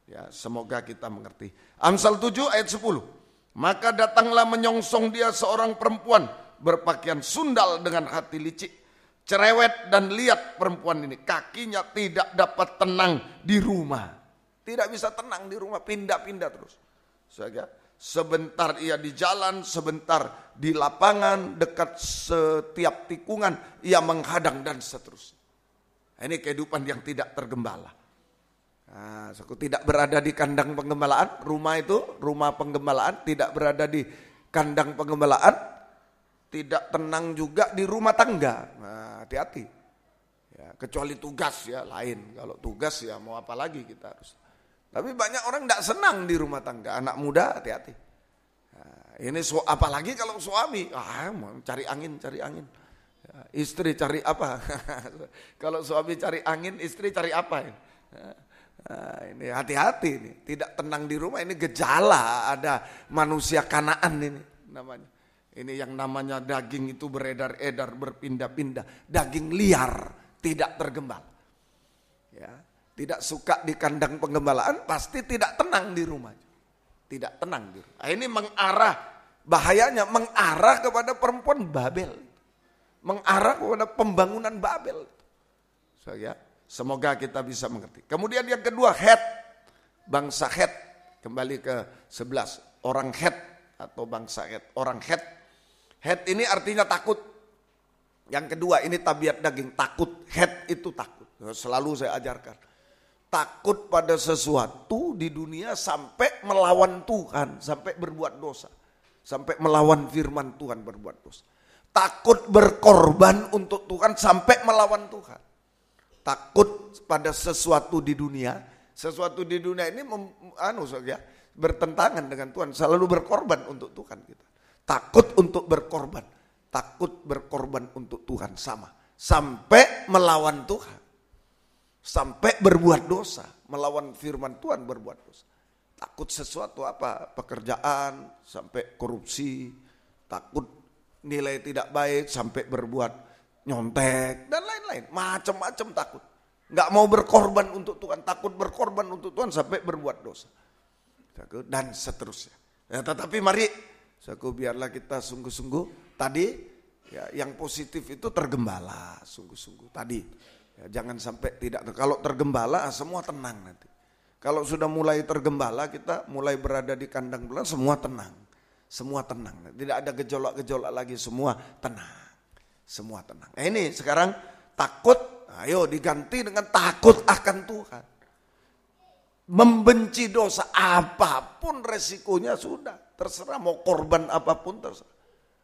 Ya, semoga kita mengerti. Amsal 7 ayat 10. Maka datanglah menyongsong dia seorang perempuan berpakaian sundal dengan hati licik. Cerewet dan lihat perempuan ini, kakinya tidak dapat tenang di rumah. Tidak bisa tenang di rumah, pindah-pindah terus. Sebentar ia di jalan, sebentar di lapangan, dekat setiap tikungan ia menghadang dan seterusnya. Ini kehidupan yang tidak tergembala. Tidak berada di kandang penggembalaan, rumah penggembalaan, tidak berada di kandang penggembalaan. Tidak tenang juga di rumah tangga. Hati-hati. Ya, kecuali tugas ya lain. Kalau tugas ya mau apa lagi kita harus. Tapi banyak orang tidak senang di rumah tangga. Anak muda hati-hati. Ini apalagi kalau suami. Mau cari angin. Ya, istri cari apa? Kalau suami cari angin, istri cari apa? Ini hati-hati nih. Tidak tenang di rumah. Ini gejala ada manusia Kanaan ini namanya. Ini yang namanya daging itu beredar-edar, berpindah-pindah. Daging liar, tidak tergembala. Ya, tidak suka di kandang penggembalaan, pasti tidak tenang di rumah. Tidak tenang di rumah. Ini mengarah, bahayanya mengarah kepada perempuan Babel. Mengarah kepada pembangunan Babel. Semoga kita bisa mengerti. Kemudian yang kedua, Het. Bangsa Het. Kembali ke 11. Orang Het atau bangsa Het. Orang Het. Het ini artinya takut. Yang kedua ini tabiat daging, takut. Het itu takut. Selalu saya ajarkan. Takut pada sesuatu di dunia sampai melawan Tuhan, sampai berbuat dosa. Sampai melawan firman Tuhan, berbuat dosa. Takut berkorban untuk Tuhan sampai melawan Tuhan. Takut pada sesuatu di dunia. Sesuatu di dunia ini bertentangan dengan Tuhan, selalu berkorban untuk Tuhan kita. Takut untuk berkorban, takut berkorban untuk Tuhan sama. Sampai melawan Tuhan, sampai berbuat dosa, melawan firman Tuhan berbuat dosa. Takut sesuatu apa? Pekerjaan, sampai korupsi, takut nilai tidak baik, sampai berbuat nyontek, dan lain-lain. Macam-macam takut. Nggak mau berkorban untuk Tuhan, takut berkorban untuk Tuhan sampai berbuat dosa. Dan seterusnya. Ya, tetapi mari, biarlah kita sungguh-sungguh tadi, ya, yang positif itu tergembala, sungguh-sungguh tadi. Ya, jangan sampai tidak. Kalau tergembala semua tenang nanti. Kalau sudah mulai tergembala, kita mulai berada di kandang bola, semua tenang. Semua tenang. Tidak ada gejolak-gejolak lagi, semua tenang. Semua tenang. Ini sekarang takut, ayo diganti dengan takut akan Tuhan. Membenci dosa apapun resikonya sudah. Terserah mau korban apapun terserah.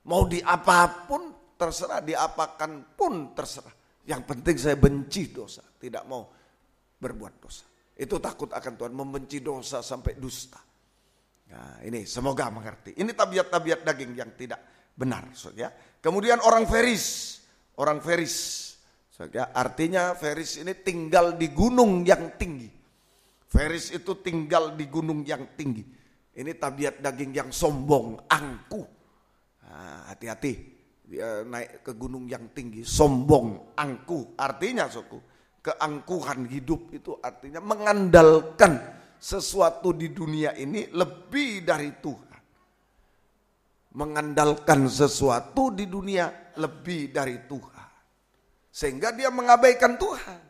Mau di apapun terserah, diapakan pun terserah. Yang penting saya benci dosa, tidak mau berbuat dosa. Itu takut akan Tuhan, membenci dosa sampai dusta. Nah, ini semoga mengerti. Ini tabiat-tabiat daging yang tidak benar, saudara. Kemudian orang Feris, saudara, artinya Feris ini tinggal di gunung yang tinggi. Feris itu tinggal di gunung yang tinggi. Ini tabiat daging yang sombong, angkuh. Nah, hati-hati, dia naik ke gunung yang tinggi, sombong, angkuh. Artinya, keangkuhan hidup itu artinya mengandalkan sesuatu di dunia ini lebih dari Tuhan. Mengandalkan sesuatu di dunia lebih dari Tuhan. Sehingga dia mengabaikan Tuhan.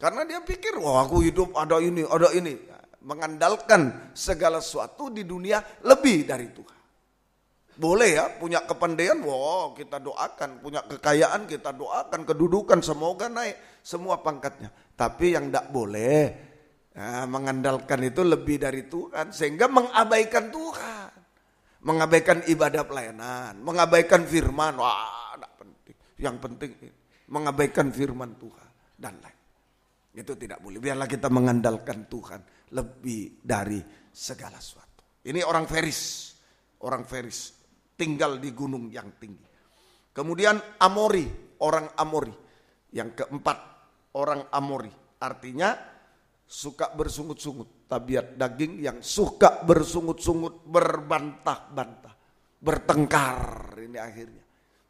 Karena dia pikir, wah aku hidup ada ini, ada ini. Mengandalkan segala sesuatu di dunia lebih dari Tuhan. Boleh ya, punya kepandaian, wow kita doakan. Punya kekayaan kita doakan, kedudukan semoga naik semua pangkatnya. Tapi yang tidak boleh, mengandalkan itu lebih dari Tuhan. Sehingga mengabaikan Tuhan. Mengabaikan ibadah pelayanan, mengabaikan firman, wah tidak penting. Yang penting mengabaikan firman Tuhan dan lain. Itu tidak boleh. Biarlah kita mengandalkan Tuhan lebih dari segala sesuatu. Ini orang Feris. Orang Feris tinggal di gunung yang tinggi. Kemudian Amori, orang Amori. Yang keempat, orang Amori. Artinya suka bersungut-sungut. Tabiat daging yang suka bersungut-sungut, berbantah-bantah. Bertengkar ini akhirnya.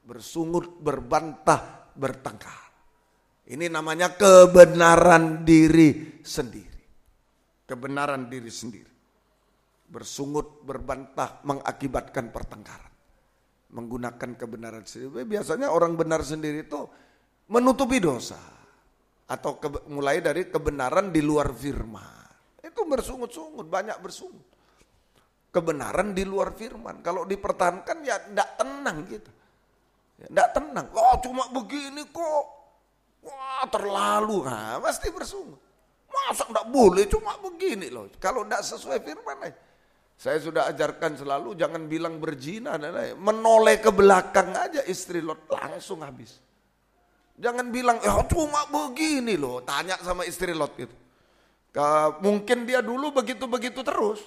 Bersungut, berbantah, bertengkar. Ini namanya kebenaran diri sendiri. Kebenaran diri sendiri. Bersungut, berbantah, mengakibatkan pertengkaran. Menggunakan kebenaran sendiri. Biasanya orang benar sendiri itu menutupi dosa. Atau mulai dari kebenaran di luar firman. Itu bersungut-sungut, banyak bersungut. Kebenaran di luar firman. Kalau dipertahankan ya tidak tenang gitu. Tidak tenang. Oh cuma begini kok. Wah terlalu. Nah, pasti bersungut. Masa tidak boleh cuma begini loh. Kalau tidak sesuai firman. Saya sudah ajarkan selalu jangan bilang berzina. Menoleh ke belakang aja istri Lot langsung habis. Jangan bilang cuma begini loh. Tanya sama istri Lot gitu. Mungkin dia dulu begitu-begitu terus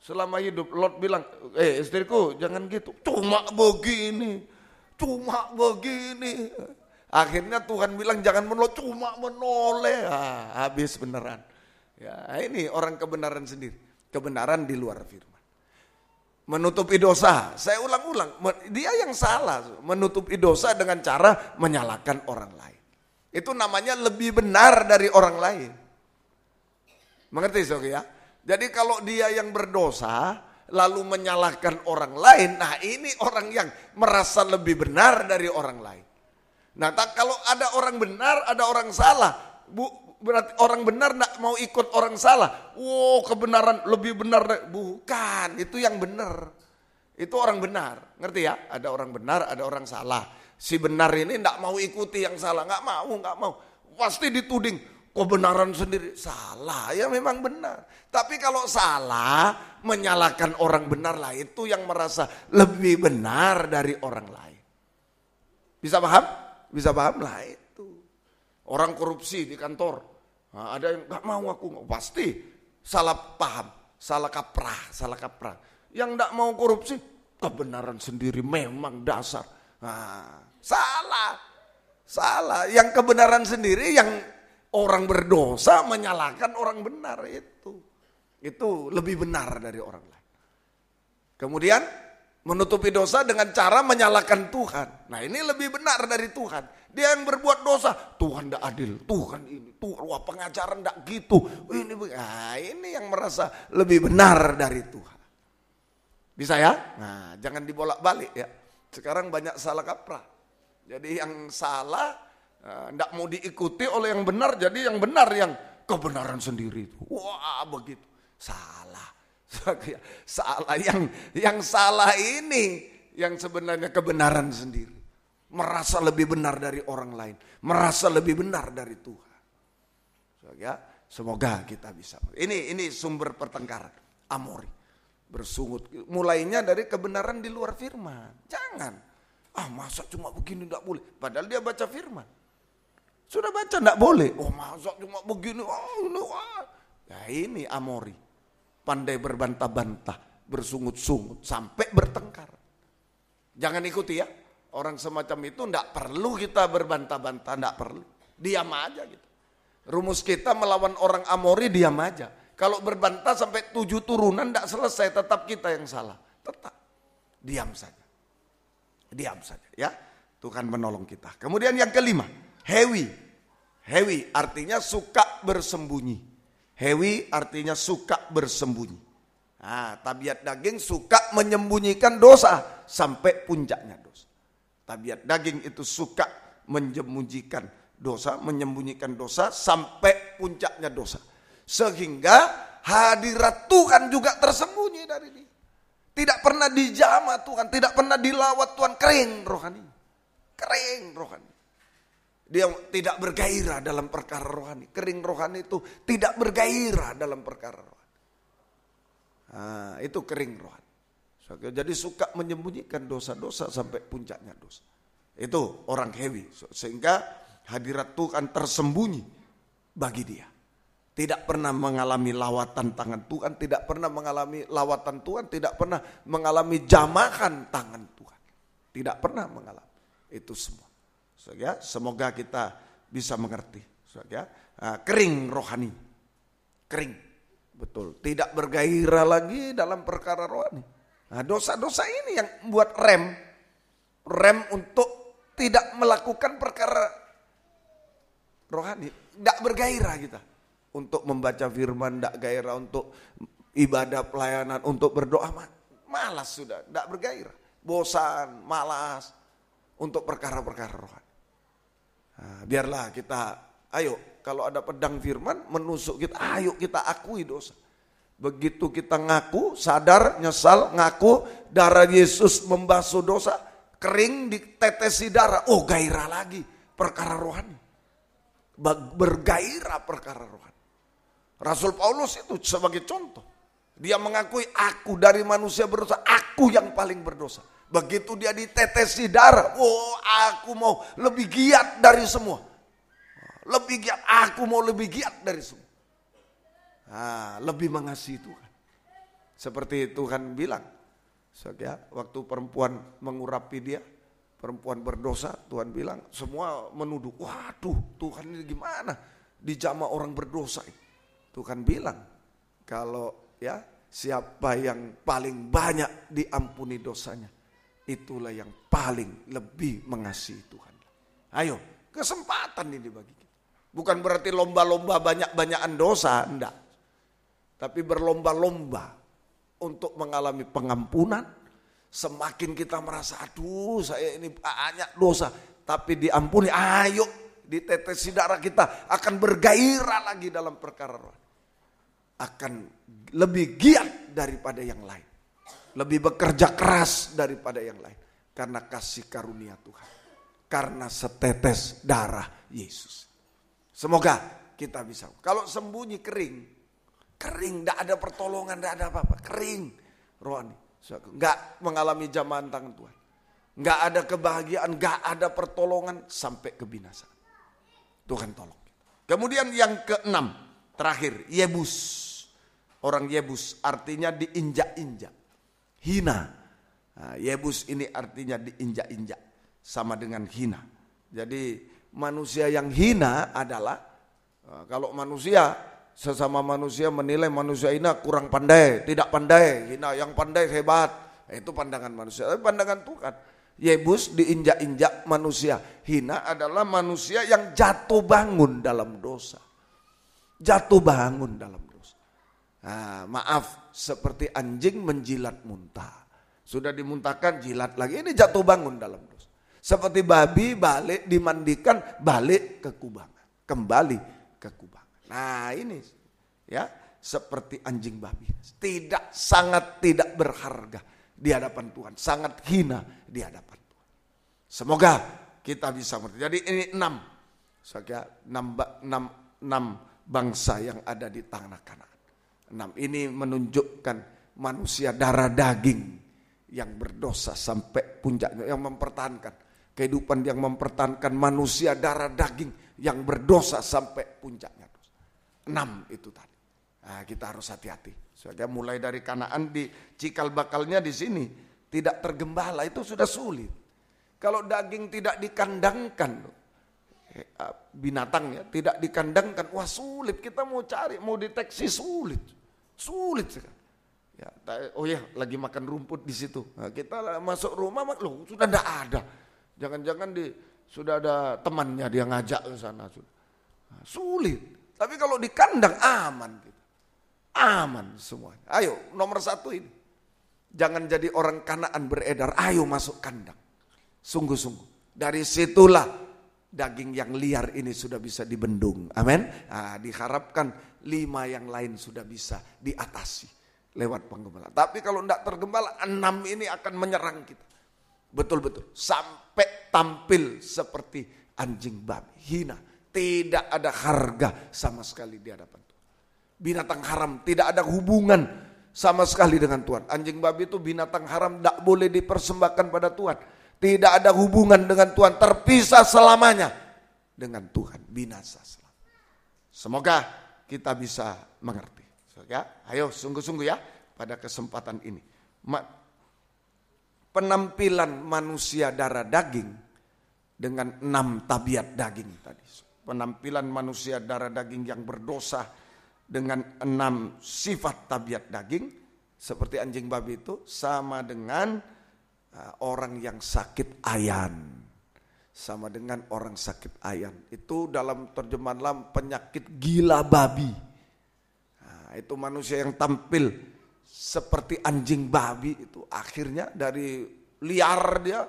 selama hidup. Lot bilang, istriku jangan gitu. Cuma begini. Akhirnya Tuhan bilang jangan menoleh, cuma menoleh. Habis beneran. Ya, ini orang kebenaran sendiri. Kebenaran di luar firman. Menutupi dosa. Saya ulang-ulang. Dia yang salah. Menutupi dosa dengan cara menyalahkan orang lain. Itu namanya lebih benar dari orang lain. Mengerti saudara ya? Jadi kalau dia yang berdosa lalu menyalahkan orang lain, nah ini orang yang merasa lebih benar dari orang lain. Nah kalau ada orang benar, ada orang salah, berarti orang benar tidak mau ikut orang salah. Wow kebenaran lebih benar, bukan itu yang benar. Itu orang benar, ngerti ya? Ada orang benar, ada orang salah. Si benar ini tidak mau ikuti yang salah, nggak mau, pasti dituding. Kebenaran sendiri salah, ya memang benar. Tapi kalau salah, menyalahkan orang benar lah itu yang merasa lebih benar dari orang lain. Bisa paham? Bisa paham lah itu. Orang korupsi di kantor, nah, ada yang nggak mau aku, pasti salah paham. salah kaprah. Yang tidak mau korupsi, kebenaran sendiri memang dasar. Nah, salah. Yang kebenaran sendiri, yang orang berdosa menyalahkan orang benar itu lebih benar dari orang lain. Kemudian menutupi dosa dengan cara menyalahkan Tuhan. Nah, ini lebih benar dari Tuhan. Dia yang berbuat dosa, Tuhan tidak adil, Tuhan ini, wah pengajaran tidak gitu. Ini yang merasa lebih benar dari Tuhan. Bisa ya? Nah, jangan dibolak-balik ya. Sekarang banyak salah kaprah. Jadi yang salah tidak mau diikuti oleh yang benar, jadi yang benar yang kebenaran sendiri itu. Wah, begitu. Salah. Yang salah ini yang sebenarnya kebenaran sendiri. Merasa lebih benar dari orang lain, merasa lebih benar dari Tuhan. Semoga kita bisa. Ini sumber pertengkaran, amori, bersungut. Mulainya dari kebenaran di luar firman. Jangan, masa cuma begini tidak boleh. Padahal dia baca firman. Sudah baca tidak boleh. Masa cuma begini. Ini amori, pandai berbantah-bantah, bersungut-sungut sampai bertengkar. Jangan ikuti ya. Orang semacam itu tidak perlu kita berbantah-bantah, tidak perlu. Diam aja gitu. Rumus kita melawan orang Amori, diam aja. Kalau berbantah sampai 7 turunan tidak selesai, tetap kita yang salah. Tetap. Diam saja ya. Tuhan menolong kita. Kemudian yang kelima, hewi. Hewi artinya suka bersembunyi. Hewi artinya suka bersembunyi. Tabiat daging suka menyembunyikan dosa sampai puncaknya dosa. Tabiat daging itu suka menyembunyikan dosa sampai puncaknya dosa. Sehingga hadirat Tuhan juga tersembunyi dari dia. Tidak pernah dijamah Tuhan, tidak pernah dilawat Tuhan, kering rohani. Dia tidak bergairah dalam perkara rohani. Kering rohani itu tidak bergairah dalam perkara rohani. Itu kering rohani. Jadi suka menyembunyikan dosa-dosa sampai puncaknya dosa. Itu orang hewi. Sehingga hadirat Tuhan tersembunyi bagi dia. Tidak pernah mengalami lawatan tangan Tuhan. Tidak pernah mengalami lawatan Tuhan. Tidak pernah mengalami jamahan tangan Tuhan. Tidak pernah mengalami itu semua. Semoga kita bisa mengerti. Kering rohani. Kering. Betul. Tidak bergairah lagi dalam perkara rohani. Dosa-dosa ini yang membuat rem untuk tidak melakukan perkara rohani. Tidak bergairah kita untuk membaca firman, tidak gairah untuk ibadah pelayanan, untuk berdoa. Malas sudah, tidak bergairah. Bosan, malas untuk perkara-perkara rohani. Biarlah kita, ayo kalau ada pedang firman menusuk kita, ayo kita akui dosa. Begitu kita ngaku, sadar, nyesal, ngaku, darah Yesus membasuh dosa, kering ditetesi darah, gairah lagi perkara rohani. Bergairah perkara rohani. Rasul Paulus itu sebagai contoh. Dia mengakui, aku dari manusia berdosa, aku yang paling berdosa. Begitu dia ditetesi darah, aku mau lebih giat dari semua. Aku mau lebih giat dari semua. Lebih mengasihi Tuhan. Seperti Tuhan bilang, waktu perempuan mengurapi dia, perempuan berdosa, Tuhan bilang, semua menuduh, waduh Tuhan ini gimana dijamah orang berdosa. Tuhan bilang, kalau siapa yang paling banyak diampuni dosanya, itulah yang paling lebih mengasihi Tuhan. Ayo, kesempatan ini bagi kita. Bukan berarti lomba-lomba banyak-banyakan dosa, enggak. Tapi berlomba-lomba untuk mengalami pengampunan. Semakin kita merasa, aduh saya ini banyak dosa, tapi diampuni, ayo ditetesi darah kita akan bergairah lagi dalam perkara rohani. Akan lebih giat daripada yang lain. Lebih bekerja keras daripada yang lain. Karena kasih karunia Tuhan. Karena setetes darah Yesus. Semoga kita bisa. Kalau sembunyi kering, tidak ada pertolongan, tidak ada apa-apa. Kering rohani. Enggak mengalami jamahan tangan Tuhan. Enggak ada kebahagiaan, enggak ada pertolongan sampai kebinasaan. Tuhan tolong kita. Kemudian yang keenam, terakhir, Yebus. orang Yebus, artinya diinjak-injak, hina. Nah, Yebus ini artinya diinjak-injak, sama dengan hina. Jadi manusia yang hina adalah, kalau manusia, sesama manusia menilai manusia ini kurang pandai, tidak pandai, hina, yang pandai hebat. Itu pandangan manusia. Tapi pandangan Tuhan, Yebus diinjak-injak manusia. Hina adalah manusia yang jatuh bangun dalam dosa. Jatuh bangun dalam dosa. Nah, maaf, seperti anjing menjilat muntah. Sudah dimuntahkan, jilat lagi, ini jatuh bangun dalam dosa. Seperti babi balik dimandikan, balik ke kubangan. Kembali ke kubangan. Nah ini ya, seperti anjing babi. Sangat tidak berharga di hadapan Tuhan. Sangat hina di hadapan Tuhan. Semoga kita bisa mengerti. Jadi ini 6 bangsa yang ada di tanah Kanaan. 6 ini menunjukkan manusia darah daging yang berdosa sampai puncaknya, yang mempertahankan kehidupan, yang mempertahankan manusia darah daging yang berdosa sampai puncaknya dosa. 6 itu tadi. Nah, kita harus hati-hati. Soalnya mulai dari Kanaan, di cikal bakalnya di sini tidak tergembala, itu sudah sulit. Kalau daging tidak dikandangkan, binatangnya tidak dikandangkan, wah sulit, kita mau cari, mau deteksi sulit sekali. Ya, oh ya, lagi makan rumput di situ. Nah, kita masuk rumah, loh sudah tidak ada. Jangan-jangan sudah ada temannya dia ngajak ke sana. Nah, sulit. Tapi kalau di kandang aman kita. Aman semuanya. Ayo, nomor 1 ini. Jangan jadi orang Kanaan beredar. Ayo masuk kandang. Sungguh-sungguh. Dari situlah daging yang liar ini sudah bisa dibendung. Amin. Nah, diharapkan 5 yang lain sudah bisa diatasi lewat penggembala. Tapi kalau tidak tergembala, 6 ini akan menyerang kita. Betul-betul. Sampai tampil seperti anjing babi. Hina. Tidak ada harga sama sekali di hadapan Tuhan. Binatang haram tidak ada hubungan sama sekali dengan Tuhan. Anjing babi itu binatang haram, tidak boleh dipersembahkan pada Tuhan. Tidak ada hubungan dengan Tuhan. Terpisah selamanya dengan Tuhan. Binasa selamanya. Semoga kita bisa mengerti. Ya, ayo sungguh-sungguh ya pada kesempatan ini. Penampilan manusia darah daging dengan 6 tabiat daging tadi. Penampilan manusia darah daging yang berdosa dengan 6 sifat tabiat daging seperti anjing babi itu sama dengan orang yang sakit ayan. Sama dengan orang sakit ayan. Itu dalam terjemahan Lam penyakit gila babi. Itu manusia yang tampil seperti anjing babi itu akhirnya dari liar dia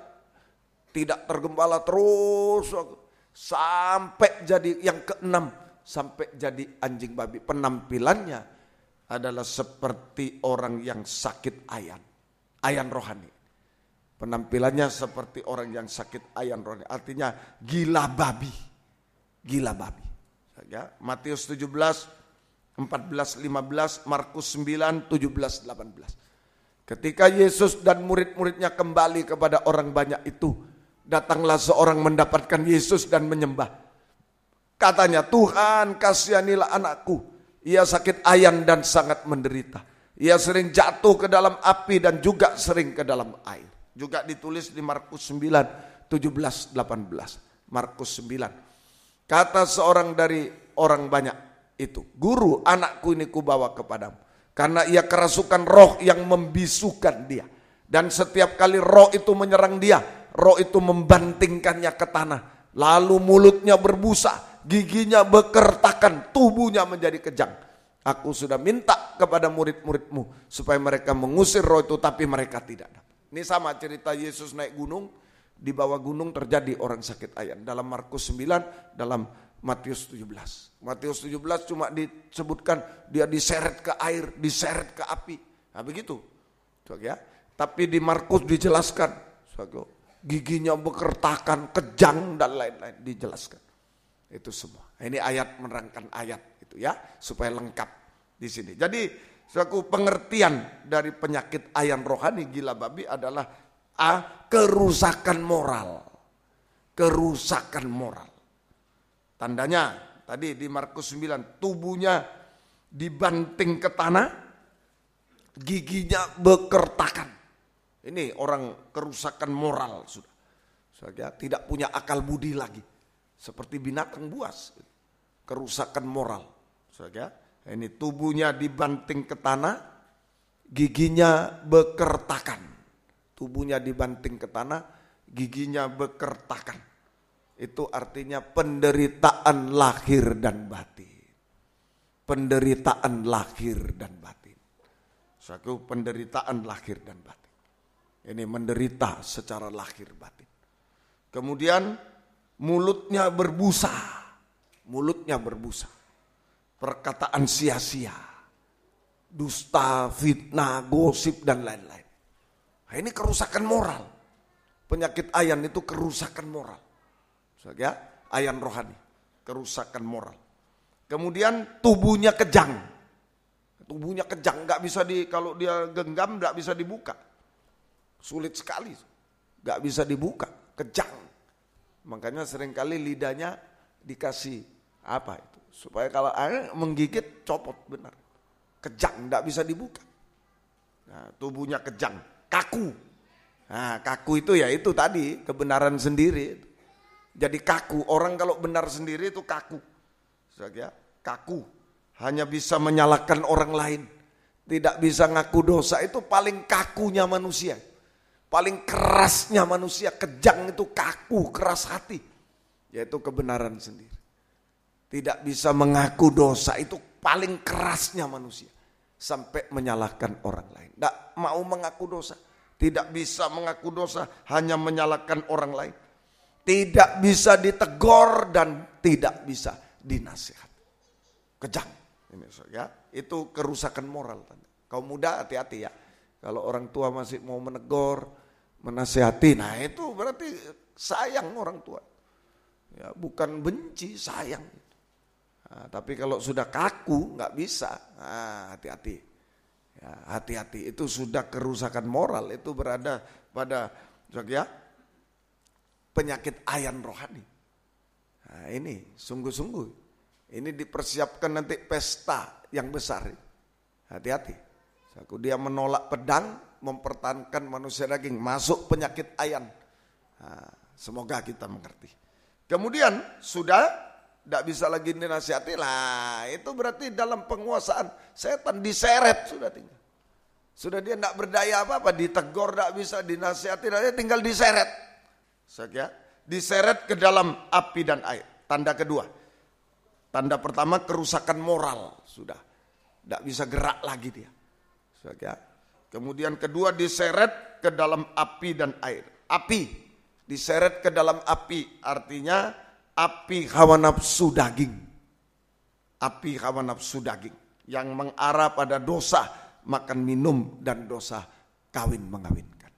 tidak tergembala terus sampai jadi yang ke-6 sampai jadi anjing babi. Penampilannya adalah seperti orang yang sakit ayan rohani. Penampilannya seperti orang yang sakit ayan rohani, artinya gila babi. Ya, Matius 17 14-15, Markus 9, 17-18. Ketika Yesus dan murid-muridnya kembali kepada orang banyak itu, datanglah seorang mendapatkan Yesus dan menyembah. Katanya, Tuhan kasihanilah anakku, ia sakit ayan dan sangat menderita. Ia sering jatuh ke dalam api dan juga sering ke dalam air. Juga ditulis di Markus 9, 17-18. Markus 9. Kata seorang dari orang banyak itu, Guru, anakku ini kubawa kepadamu, karena ia kerasukan roh yang membisukan dia. Dan setiap kali roh itu menyerang dia, roh itu membantingkannya ke tanah. Lalu mulutnya berbusa, giginya bekertakan, tubuhnya menjadi kejang. Aku sudah minta kepada murid-muridmu supaya mereka mengusir roh itu, tapi mereka tidak dapat. Ini sama cerita Yesus naik gunung, di bawah gunung terjadi orang sakit ayan. Dalam Markus 9, dalam Matius 17. Matius 17 cuma disebutkan dia diseret ke air, diseret ke api. Nah begitu. Ya. Tapi di Markus dijelaskan, giginya bekertakan, kejang dan lain-lain dijelaskan. Itu semua. Ini ayat menerangkan ayat itu ya, supaya lengkap di sini. Jadi suatu pengertian dari penyakit ayan rohani gila babi adalah kerusakan moral. Kerusakan moral. Tandanya tadi di Markus 9, tubuhnya dibanting ke tanah, giginya bekertakan. Ini orang kerusakan moral sudah. Saudara, tidak punya akal budi lagi. Seperti binatang buas. Kerusakan moral. Saudara, ini tubuhnya dibanting ke tanah, giginya bekertakan. Tubuhnya dibanting ke tanah, giginya bekertakan. Itu artinya penderitaan lahir dan batin. Penderitaan lahir dan batin. Suatu penderitaan lahir dan batin. Ini menderita secara lahir batin. Kemudian mulutnya berbusa. Mulutnya berbusa. Perkataan sia-sia. Dusta, fitnah, gosip, dan lain-lain. Nah, ini kerusakan moral. Penyakit ayan itu kerusakan moral. Ya, ayan rohani. Kerusakan moral. Kemudian tubuhnya kejang. Tubuhnya kejang. Gak bisa kalau dia genggam gak bisa dibuka. Sulit sekali, gak bisa dibuka, kejang. Makanya seringkali lidahnya dikasih apa itu, supaya kalau air menggigit copot benar. Kejang, gak bisa dibuka. Nah, tubuhnya kejang, kaku. Nah, kaku itu ya itu tadi kebenaran sendiri. Jadi kaku, orang kalau benar sendiri itu kaku. Ya, kaku, hanya bisa menyalahkan orang lain, tidak bisa ngaku dosa. Itu paling kakunya manusia. Paling kerasnya manusia, kejang itu kaku, keras hati. Yaitu kebenaran sendiri. Tidak bisa mengaku dosa, itu paling kerasnya manusia. Sampai menyalahkan orang lain. Tidak mau mengaku dosa. Tidak bisa mengaku dosa, hanya menyalahkan orang lain. Tidak bisa ditegur dan tidak bisa dinasihat. Kejang. Ini, ya, itu kerusakan moral. Kaum muda hati-hati ya. Kalau orang tua masih mau menegur, menasihati, nah itu berarti sayang orang tua. Ya, bukan benci, sayang. Nah, tapi kalau sudah kaku, nggak bisa. Nah, hati-hati. Ya, hati-hati. Itu sudah kerusakan moral. Itu berada pada ya, penyakit ayan rohani. Nah, ini sungguh-sungguh. Ini dipersiapkan nanti pesta yang besar. Hati-hati. Dia menolak pedang, mempertahankan manusia daging, masuk penyakit ayan. Nah, semoga kita mengerti. Kemudian sudah tidak bisa lagi dinasihati lah. Itu berarti dalam penguasaan setan, diseret sudah tinggal. Sudah dia tidak berdaya apa-apa, ditegur tidak bisa, dinasihati, dia tinggal diseret. Diseret ke dalam api dan air. Tanda kedua. Tanda pertama kerusakan moral sudah. Tidak bisa gerak lagi dia. Kemudian kedua diseret ke dalam api dan air. Api diseret ke dalam api artinya api hawa nafsu daging. Api hawa nafsu daging yang mengarah pada dosa makan minum dan dosa kawin mengawinkan.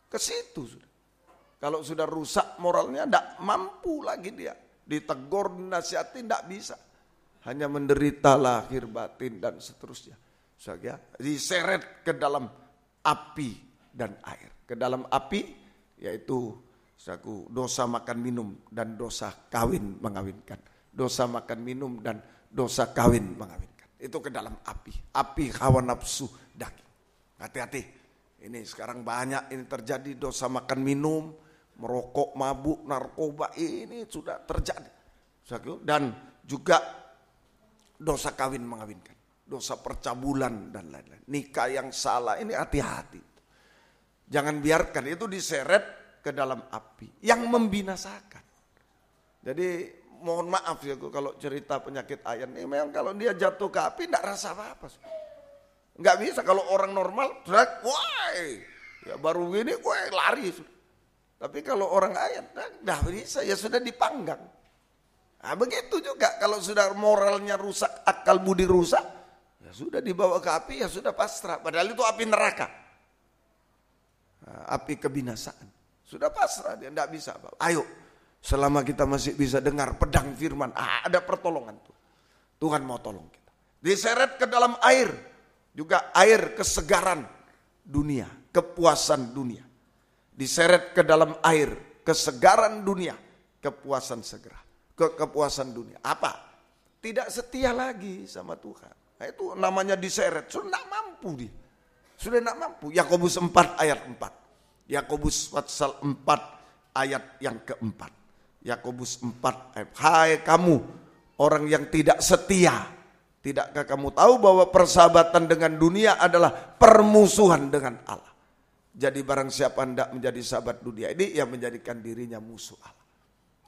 Ke situ sudah. Kalau sudah rusak moralnya tidak mampu lagi dia. Ditegur, dinasihati tidak bisa. Hanya menderita lahir batin dan seterusnya. Diseret ke dalam api dan air. Ke dalam api yaitu dosa makan minum dan dosa kawin mengawinkan. Dosa makan minum dan dosa kawin mengawinkan. Itu ke dalam api. Api hawa nafsu daging. Hati-hati. Ini sekarang banyak ini terjadi dosa makan minum, merokok, mabuk, narkoba. Ini sudah terjadi. Dan juga dosa kawin mengawinkan. Dosa percabulan dan lain-lain. Nikah yang salah, ini hati-hati. Jangan biarkan itu diseret ke dalam api yang membinasakan. Jadi mohon maaf ya kalau cerita penyakit ayan ini memang kalau dia jatuh ke api tidak rasa apa-apa. Nggak bisa kalau orang normal, wah, ya baru gini, wah lari. Tapi kalau orang ayan, nggak bisa, ya sudah dipanggang. Nah begitu juga kalau sudah moralnya rusak, akal budi rusak, ya sudah dibawa ke api, ya sudah pasrah. Padahal itu api neraka. Nah, api kebinasaan. Sudah pasrah, dia tidak bisa. Ayo, selama kita masih bisa dengar pedang firman, ada pertolongan tuh. Tuhan mau tolong kita. Diseret ke dalam air, juga air kesegaran dunia, kepuasan dunia. Diseret ke dalam air, kesegaran dunia, kepuasan segera, kepuasan dunia. Apa? Tidak setia lagi sama Tuhan. Nah, itu namanya diseret. Sudah tidak mampu dia. Sudah tidak mampu. Yakobus 4 ayat 4. Yakobus pasal 4 ayat yang keempat. Yakobus 4 ayat. Hai kamu orang yang tidak setia. Tidakkah kamu tahu bahwa persahabatan dengan dunia adalah permusuhan dengan Allah? Jadi barang siapa hendak menjadi sahabat dunia ini, yang menjadikan dirinya musuh Allah.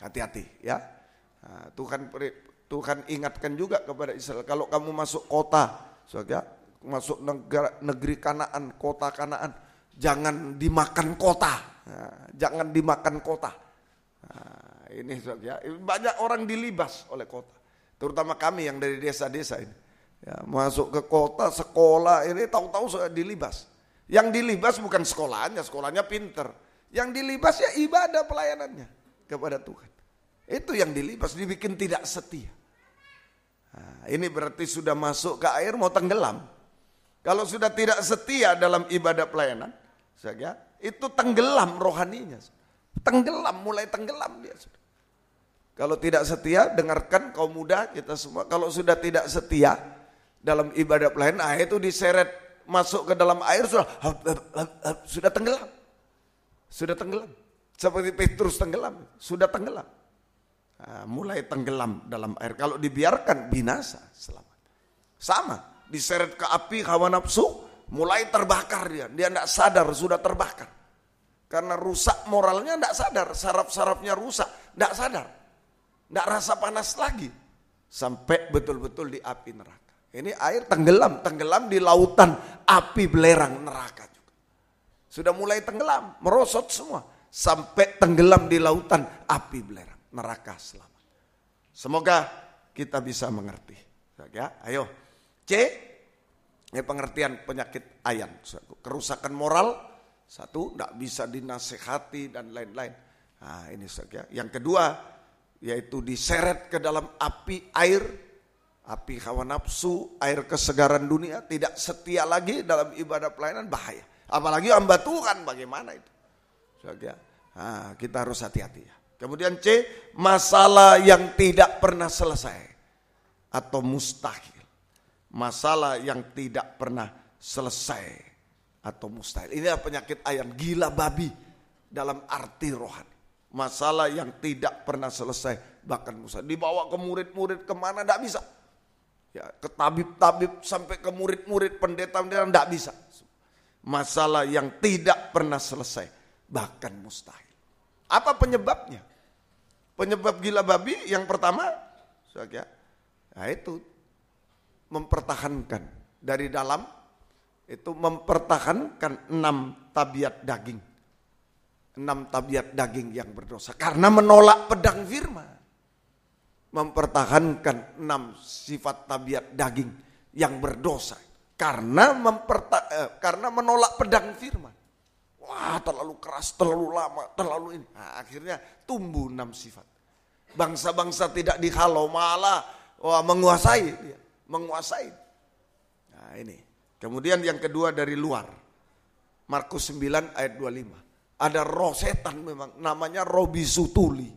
Hati-hati ya. Nah, Tuhan ingatkan juga kepada Israel, kalau kamu masuk kota, masuk negeri Kanaan, kota Kanaan, jangan dimakan kota. Nah, jangan dimakan kota. Nah, ini banyak orang dilibas oleh kota. Terutama kami yang dari desa-desa ini. Ya, masuk ke kota, sekolah ini tahu-tahu sudah dilibas. Yang dilibas bukan sekolahnya pinter. Yang dilibas ya ibadah pelayanannya kepada Tuhan. Itu yang dilibas, dibikin tidak setia. Nah, ini berarti sudah masuk ke air mau tenggelam. Kalau sudah tidak setia dalam ibadah pelayanan, itu tenggelam rohaninya. Mulai tenggelam dia. Kalau tidak setia, dengarkan kaum muda kita semua. Kalau sudah tidak setia dalam ibadah pelayanan, itu diseret masuk ke dalam air sudah tenggelam. Sudah tenggelam. Seperti Petrus tenggelam, sudah tenggelam. Nah, mulai tenggelam dalam air. Kalau dibiarkan binasa selamat. Sama, diseret ke api hawa nafsu, mulai terbakar dia. Dia tidak sadar sudah terbakar. Karena rusak moralnya, tidak sadar. Saraf-sarafnya rusak, tidak sadar. Tidak rasa panas lagi. Sampai betul-betul di api neraka. Ini air tenggelam di lautan api belerang neraka juga. Sudah mulai tenggelam, merosot semua. Sampai tenggelam di lautan api belerang neraka selamat. Semoga kita bisa mengerti. Ya, ayo. C, ini pengertian penyakit ayan. Kerusakan moral, satu, tidak bisa dinasehati dan lain-lain. Nah, ini saja. Yang kedua, yaitu diseret ke dalam api air, api hawa nafsu, air kesegaran dunia, tidak setia lagi dalam ibadah pelayanan, bahaya. Apalagi hamba Tuhan, bagaimana itu? Nah, kita harus hati-hati ya. Kemudian C, masalah yang tidak pernah selesai atau mustahil. Masalah yang tidak pernah selesai atau mustahil. Ini adalah penyakit ayan, gila babi dalam arti rohani. Masalah yang tidak pernah selesai, bahkan mustahil. Dibawa ke murid-murid kemana, tidak bisa. Ya, ke tabib-tabib sampai ke murid-murid pendeta-pendeta tidak bisa. Masalah yang tidak pernah selesai, bahkan mustahil. Apa penyebabnya? Penyebab gila babi yang pertama, itu mempertahankan dari dalam, itu mempertahankan 6 tabiat daging. 6 tabiat daging yang berdosa karena menolak pedang firman. Mempertahankan 6 sifat tabiat daging yang berdosa karena menolak pedang firman. Wah, terlalu keras, terlalu lama, terlalu ini. Nah, akhirnya tumbuh 6 sifat. Bangsa-bangsa tidak dihalau, malah menguasai dia, menguasai. Nah, ini. Kemudian yang kedua dari luar. Markus 9 ayat 25. Ada roh setan memang, namanya Robisutuli.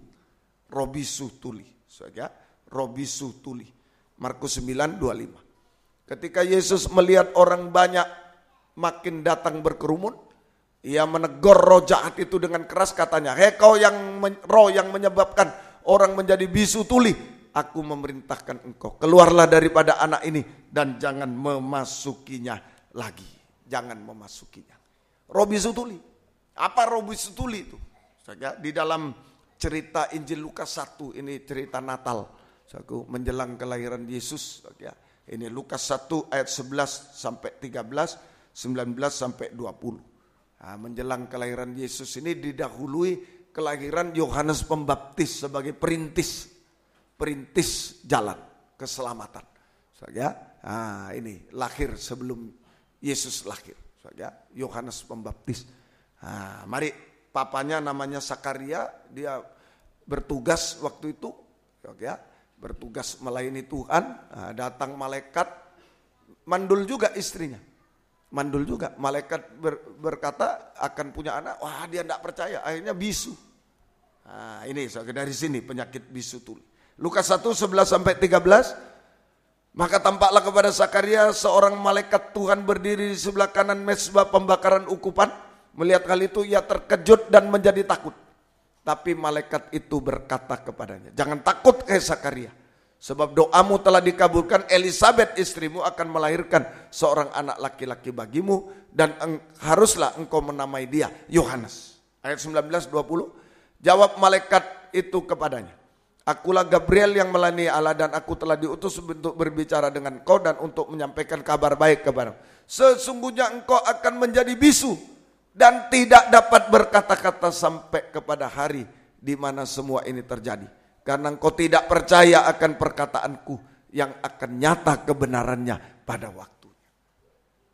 Robisutuli. Robisutuli. Markus 9:25. Ketika Yesus melihat orang banyak makin datang berkerumun, ia menegur roh jahat itu dengan keras, katanya, "Hei kau roh yang menyebabkan orang menjadi bisu tuli, aku memerintahkan engkau, keluarlah daripada anak ini dan jangan memasukinya lagi." Jangan memasukinya. Roh bisu tuli. Apa roh bisu tuli itu? Di dalam cerita Injil Lukas 1, ini cerita Natal, menjelang kelahiran Yesus. Ini Lukas 1 ayat 11 sampai 13, 19 sampai 20. Nah, menjelang kelahiran Yesus ini didahului kelahiran Yohanes Pembaptis sebagai perintis jalan keselamatan. Nah, ini lahir sebelum Yesus lahir. Yohanes Pembaptis. Nah, mari, papanya namanya Sakaria, dia bertugas waktu itu, bertugas melayani Tuhan. Nah, datang malaikat, mandul juga istrinya. Mandul juga, malaikat berkata akan punya anak, wah dia tidak percaya, akhirnya bisu. Nah, ini dari sini penyakit bisu tuli. Lukas 1 11 sampai 13, Maka tampaklah kepada Zakaria seorang malaikat Tuhan berdiri di sebelah kanan mezbah pembakaran ukupan. Melihat hal itu ia terkejut dan menjadi takut. Tapi malaikat itu berkata kepadanya, jangan takut Zakaria, sebab doamu telah dikabulkan. Elisabet istrimu akan melahirkan seorang anak laki-laki bagimu, dan haruslah engkau menamai dia Yohanes. Ayat 19-20, jawab malaikat itu kepadanya, akulah Gabriel yang melayani Allah, dan aku telah diutus untuk berbicara dengan kau dan untuk menyampaikan kabar baik kepadamu. Sesungguhnya engkau akan menjadi bisu dan tidak dapat berkata-kata sampai kepada hari di mana semua ini terjadi. Karena engkau tidak percaya akan perkataanku yang akan nyata kebenarannya pada waktunya.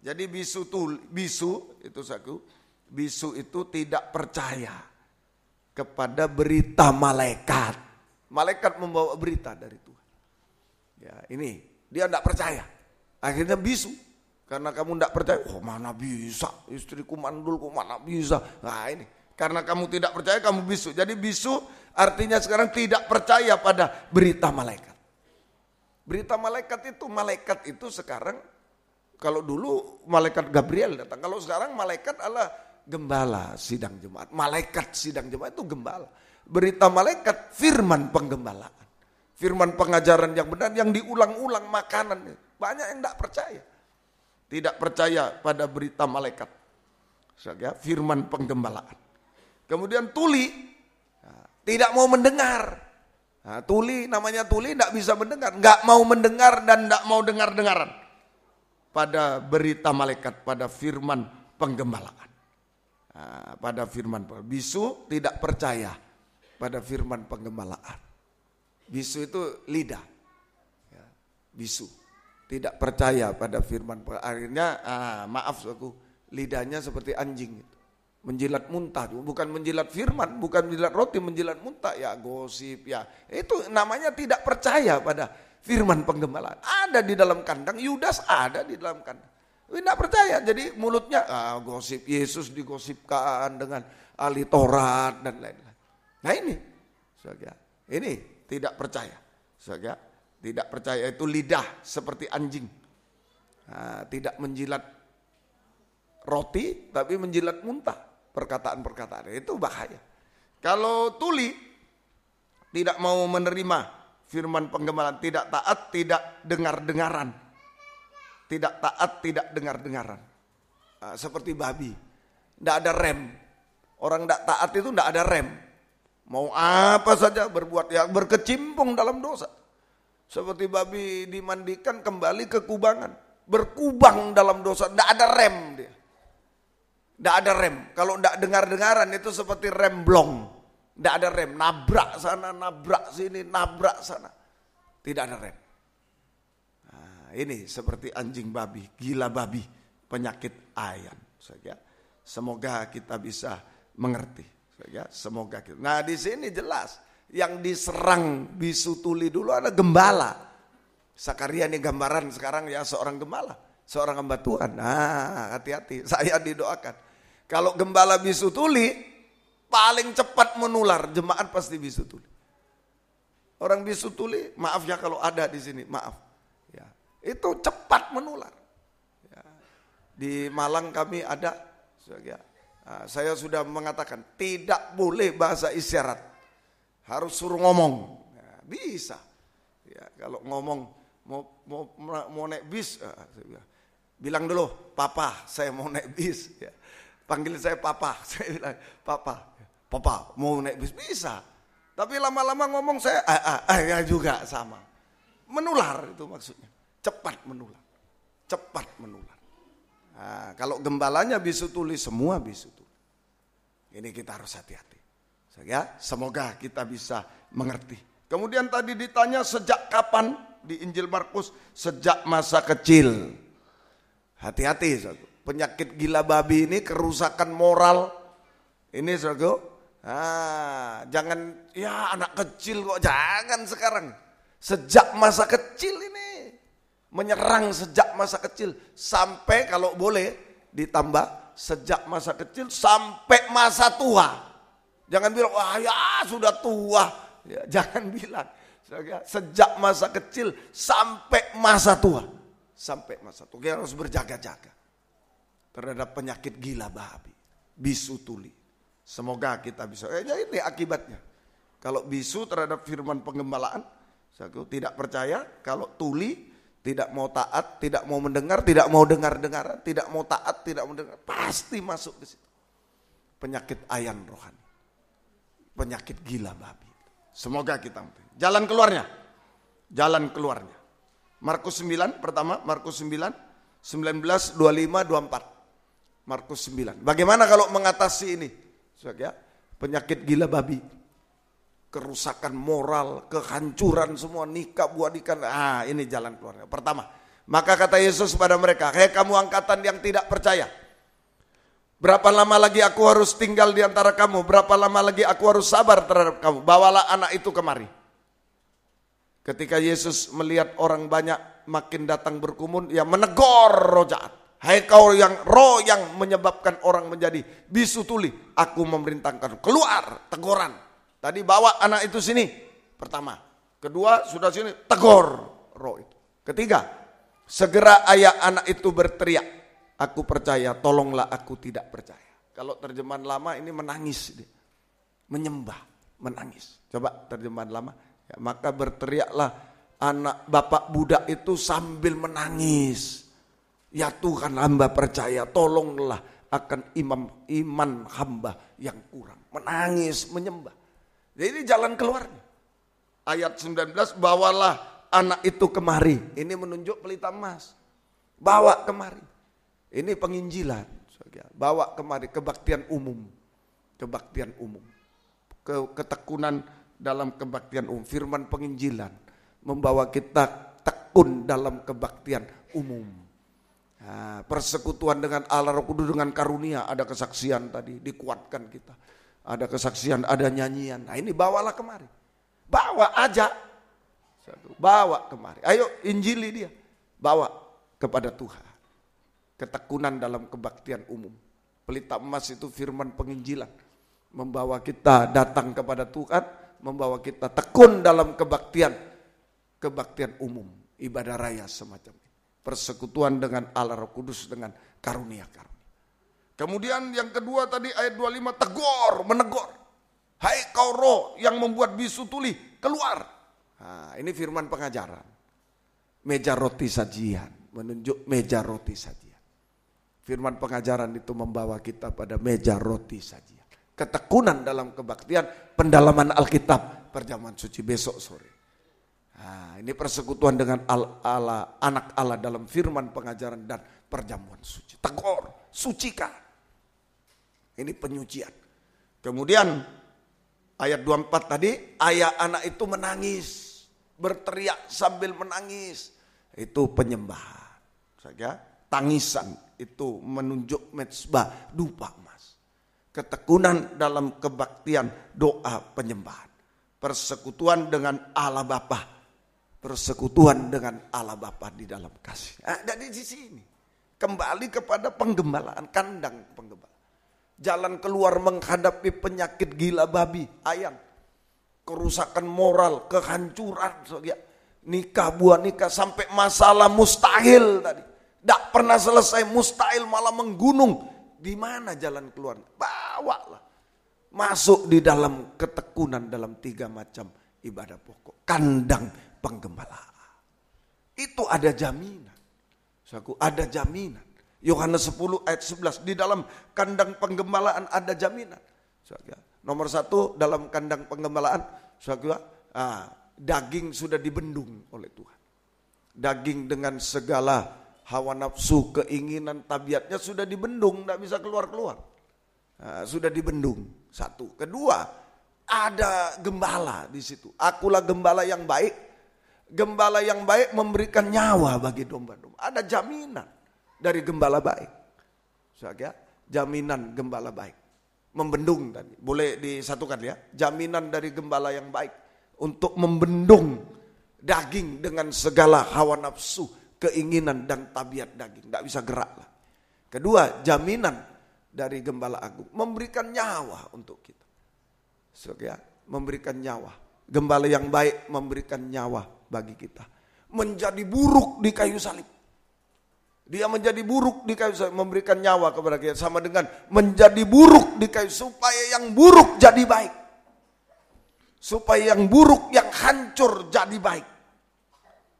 Jadi bisu itu tidak percaya kepada berita malaikat. Malaikat membawa berita dari Tuhan. Ya, ini dia tidak percaya. Akhirnya bisu. Karena kamu tidak percaya, oh mana bisa, istriku mandulku mana bisa. Nah ini, karena kamu tidak percaya kamu bisu. Jadi bisu artinya sekarang tidak percaya pada berita malaikat. Berita malaikat itu sekarang, kalau dulu malaikat Gabriel datang. Kalau sekarang malaikat adalah gembala sidang jemaat. Malaikat sidang jemaat itu gembala. Berita malaikat firman penggembalaan. Firman pengajaran yang benar yang diulang-ulang makanan. Banyak yang tidak percaya. Tidak percaya pada berita malaikat, firman penggembalaan. Kemudian tuli, tidak mau mendengar. Namanya tuli tidak bisa mendengar, nggak mau mendengar dan tidak mau dengar-dengaran pada berita malaikat, pada firman penggembalaan. Pada firman bisu tidak percaya pada firman penggembalaan. Bisu itu lidah, bisu. Tidak percaya pada firman. Akhirnya maaf aku, lidahnya seperti anjing, menjilat muntah, bukan menjilat firman, bukan menjilat roti, menjilat muntah, ya gosip, ya itu namanya tidak percaya pada firman penggembalaan. Ada di dalam kandang, Yudas ada di dalam kandang, tidak percaya. Jadi mulutnya gosip, Yesus digosipkan dengan ahli Taurat dan lain-lain. Nah ini tidak percaya, tidak percaya itu lidah seperti anjing. Tidak menjilat roti tapi menjilat muntah perkataan-perkataan. Itu bahaya. Kalau tuli tidak mau menerima firman penggembalaan, tidak taat, tidak dengar-dengaran. Tidak taat, tidak dengar-dengaran. Seperti babi. Tidak ada rem. Orang tidak taat itu tidak ada rem. Mau apa saja berbuat, ya berkecimpung dalam dosa. Seperti babi dimandikan kembali ke kubangan. Berkubang dalam dosa. Tidak ada rem dia. Tidak ada rem. Kalau tidak dengar-dengaran itu seperti rem blong. Tidak ada rem. Nabrak sana, nabrak sini, nabrak sana. Tidak ada rem. Nah, ini seperti anjing babi, gila babi, penyakit ayan. Semoga kita bisa mengerti. Semoga kita. Nah di sini jelas. Yang diserang bisu tuli dulu ada gembala. Zakaria ini gambaran sekarang ya seorang gembala, seorang hamba Tuhan. Nah hati-hati, saya didoakan. Kalau gembala bisu tuli paling cepat menular, jemaat pasti bisu tuli. Orang bisu tuli, maaf ya kalau ada di sini, maaf. Ya, itu cepat menular. Ya, di Malang kami ada, saya sudah mengatakan tidak boleh bahasa isyarat. Harus suruh ngomong, ya, bisa. Ya, kalau ngomong mau naik bis, bilang dulu, papa, saya mau naik bis. Ya. Panggil saya papa, saya bilang, papa mau naik bis, bisa. Tapi lama-lama ngomong saya, ya juga sama. Menular itu maksudnya, cepat menular. Nah, kalau gembalanya bisu tuli, semua bisu tuli. Ini kita harus hati-hati. Ya, semoga kita bisa mengerti. Kemudian tadi ditanya sejak kapan di Injil Markus, sejak masa kecil. Hati-hati, penyakit gila babi ini kerusakan moral. Ini jangan ya anak kecil kok, jangan sekarang. Sejak masa kecil ini menyerang sejak masa kecil sampai kalau boleh ditambah sejak masa kecil sampai masa tua. Jangan bilang, wah ya sudah tua. Ya, jangan bilang. Sejak masa kecil sampai masa tua. Sampai masa tua. Kita harus berjaga-jaga terhadap penyakit gila babi, bisu tuli. Semoga kita bisa. Ini akibatnya. Kalau bisu terhadap firman penggembalaan, tidak percaya. Kalau tuli, tidak mau taat, tidak mau mendengar, tidak mau dengar-dengaran, tidak mau taat, tidak mau dengar, pasti masuk ke situ. Penyakit ayan rohani, penyakit gila babi. Semoga kita. Jalan keluarnya. Markus 9 pertama, Markus 9, 19, 25, 24. Markus 9. Bagaimana kalau mengatasi ini? Penyakit gila babi, kerusakan moral, kehancuran semua, nikah, buah nikah. Ini jalan keluarnya. Pertama, maka kata Yesus kepada mereka, "Hei kamu angkatan yang tidak percaya, berapa lama lagi aku harus tinggal di antara kamu? Berapa lama lagi aku harus sabar terhadap kamu? Bawalah anak itu kemari." Ketika Yesus melihat orang banyak makin datang berkerumun, ia menegur roh jahat. "Hai kau roh yang menyebabkan orang menjadi bisu tuli, aku memerintahkan keluar." Teguran. Tadi bawa anak itu sini. Pertama. Kedua, sudah sini, tegur roh itu. Ketiga, segera ayah anak itu berteriak, "Aku percaya, tolonglah aku tidak percaya." Kalau terjemahan lama ini menangis. Menyembah, menangis. Coba terjemahan lama. Ya, maka berteriaklah anak bapak budak itu sambil menangis. "Ya Tuhan, hamba percaya, tolonglah akan iman hamba yang kurang." Menangis, menyembah. Jadi jalan keluarnya. Ayat 19, "Bawalah anak itu kemari." Ini menunjuk pelita emas. Bawa kemari. Ini penginjilan. Bawa kemari, kebaktian umum. Kebaktian umum. Ketekunan dalam kebaktian umum. Firman penginjilan membawa kita tekun dalam kebaktian umum. Persekutuan dengan Allah Roh Kudus dengan karunia, ada kesaksian tadi, dikuatkan kita. Ada kesaksian, ada nyanyian. Nah ini bawalah kemari. Bawa aja. Bawa kemari. Ayo injili dia. Bawa kepada Tuhan. Ketekunan dalam kebaktian umum. Pelita emas itu firman penginjilan. Membawa kita datang kepada Tuhan. Membawa kita tekun dalam kebaktian umum, ibadah raya semacam ini. Persekutuan dengan Allah Roh Kudus dengan karunia-karunia. Kemudian yang kedua tadi ayat 25, tegur, menegur. "Hai kau roh yang membuat bisu tuli, keluar." Ini firman pengajaran. Meja roti sajian, menunjuk meja roti sajian. Firman pengajaran itu membawa kita pada meja roti sajian. Ketekunan dalam kebaktian, pendalaman Alkitab, perjamuan suci besok sore. Ini persekutuan dengan Allah, anak Allah dalam firman pengajaran dan perjamuan suci. Tegur, sucikan. Ini penyucian. Kemudian ayat 24 tadi, ayah anak itu menangis, berteriak sambil menangis. Itu penyembahan. Tangisan itu menunjuk mezbah dupa emas. Ketekunan dalam kebaktian, doa penyembahan. Persekutuan dengan Allah Bapa. Persekutuan dengan Allah Bapa di dalam kasih. Dari sisi ini. Kembali kepada penggembalaan, kandang penggembalaan. Jalan keluar menghadapi penyakit gila babi, ayan. Kerusakan moral, kehancuran. Nikah, buah nikah, sampai masalah mustahil tadi. Tidak pernah selesai, mustahil malah menggunung. Di mana jalan keluar? Bawalah. Masuk di dalam ketekunan dalam 3 macam ibadah pokok. Kandang penggembalaan. Itu ada jaminan. Ada jaminan. Yohanes 10 ayat 11. Di dalam kandang penggembalaan ada jaminan. Nomor 1, dalam kandang penggembalaan, daging sudah dibendung oleh Tuhan. Daging dengan segala hawa nafsu, keinginan, tabiatnya sudah dibendung, tidak bisa keluar-keluar. Sudah dibendung. 1. Kedua, ada gembala di situ. Akulah gembala yang baik. Gembala yang baik memberikan nyawa bagi domba-domba. Ada jaminan dari gembala baik. Jaminan gembala baik. Membendung tadi. Boleh disatukan ya. Jaminan dari gembala yang baik untuk membendung daging dengan segala hawa nafsu, keinginan dan tabiat daging. Tidak bisa gerak lah. Kedua, jaminan dari gembala agung. Memberikan nyawa untuk kita. Memberikan nyawa. Gembala yang baik memberikan nyawa bagi kita. Menjadi buruk di kayu salib. Dia menjadi buruk di kayu salib, memberikan nyawa kepada kita. Sama dengan menjadi buruk di kayu, supaya yang buruk jadi baik. Supaya yang buruk, yang hancur jadi baik.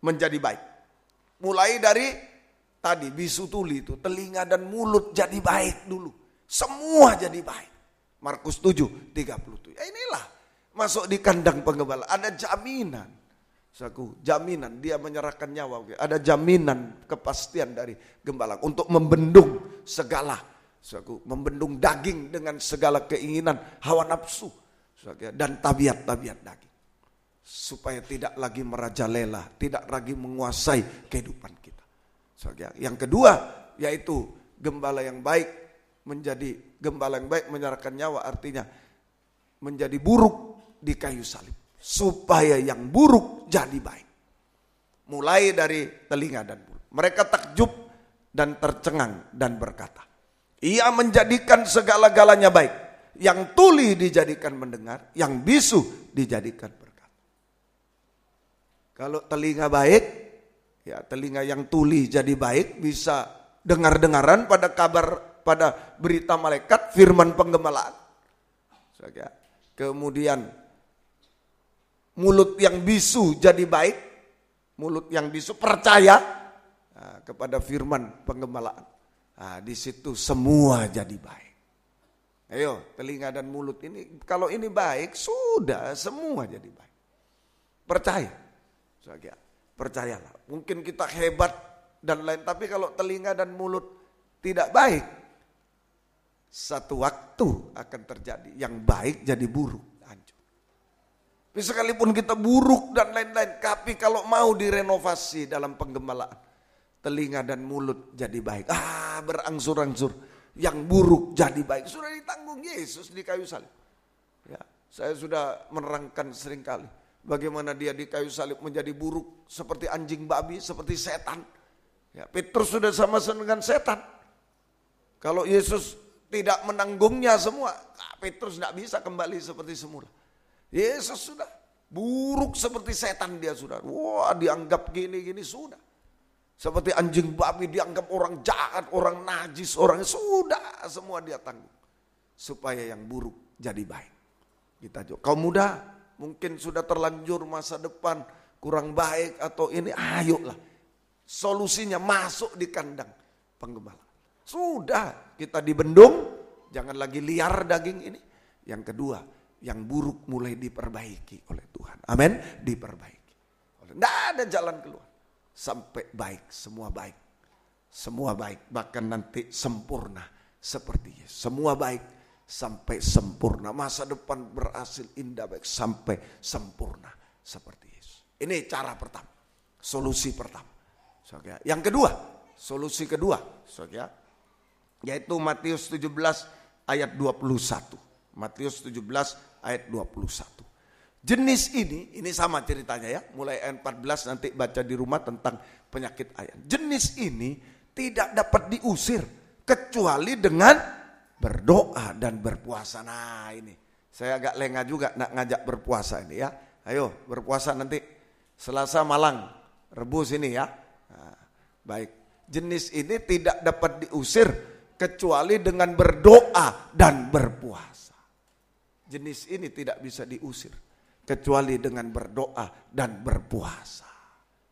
Menjadi baik. Mulai dari tadi bisu tuli itu, telinga dan mulut jadi baik dulu. Semua jadi baik. Markus 7:37. Inilah masuk di kandang penggembala. Ada jaminan. Saku, jaminan dia menyerahkan nyawa. Ada jaminan kepastian dari gembala untuk membendung segala. Saku, membendung daging dengan segala keinginan, hawa nafsu. Saku, dan tabiat-tabiat daging. Supaya tidak lagi merajalela, tidak lagi menguasai kehidupan kita. Saku, yang kedua, yaitu gembala yang baik menjadi gembala yang baik menyerahkan nyawa, artinya menjadi buruk di kayu salib. Supaya yang buruk jadi baik. Mulai dari telinga dan mulut. Mereka takjub dan tercengang dan berkata, ia menjadikan segala-galanya baik. Yang tuli dijadikan mendengar, yang bisu dijadikan berkata. Kalau telinga baik, ya telinga yang tuli jadi baik, bisa dengar-dengaran pada kabar, pada berita malaikat, firman penggembalaan. Kemudian mulut yang bisu jadi baik, mulut yang bisu percaya kepada firman penggembalaan. Di situ semua jadi baik. Ayo, telinga dan mulut ini, kalau ini baik, sudah semua jadi baik. Percaya, percayalah. Mungkin kita hebat dan lain, tapi kalau telinga dan mulut tidak baik, satu waktu akan terjadi yang baik jadi buruk. Sekalipun kita buruk dan lain-lain, tapi kalau mau direnovasi dalam penggembalaan, telinga dan mulut jadi baik. Berangsur-angsur, yang buruk jadi baik. Sudah ditanggung Yesus di kayu salib. Ya, saya sudah menerangkan seringkali bagaimana dia di kayu salib menjadi buruk seperti anjing babi, seperti setan. Ya, Petrus sudah sama-sama dengan setan. Kalau Yesus tidak menanggungnya semua, Petrus tidak bisa kembali seperti semula. Yesus sudah buruk seperti setan dia sudah. Wah, dianggap gini-gini sudah. Seperti anjing babi dianggap orang jahat, orang najis, orang sudah semua dia tanggung. Supaya yang buruk jadi baik. Kita juga. Kaum muda mungkin sudah terlanjur masa depan kurang baik atau ini, ayolah. Solusinya masuk di kandang penggembala. Sudah kita dibendung, jangan lagi liar daging ini. Yang kedua, yang buruk mulai diperbaiki oleh Tuhan. Amin, diperbaiki. Tidak ada jalan keluar. Sampai baik, semua baik. Semua baik, bahkan nanti sempurna seperti Yesus. Semua baik sampai sempurna. Masa depan berhasil indah baik sampai sempurna seperti Yesus. Ini cara pertama. Solusi pertama. Yang kedua, solusi kedua. Yaitu Matius 17 ayat 21. Matius 17 ayat 21. Jenis ini sama ceritanya ya. Mulai ayat 14 nanti baca di rumah tentang penyakit ayan. Jenis ini tidak dapat diusir kecuali dengan berdoa dan berpuasa. Nah ini, saya agak lengah juga nak ngajak berpuasa ini ya. Ayo berpuasa nanti Selasa Malang, Rebu sini ya. Nah, baik, jenis ini tidak dapat diusir kecuali dengan berdoa dan berpuasa. Jenis ini tidak bisa diusir kecuali dengan berdoa dan berpuasa.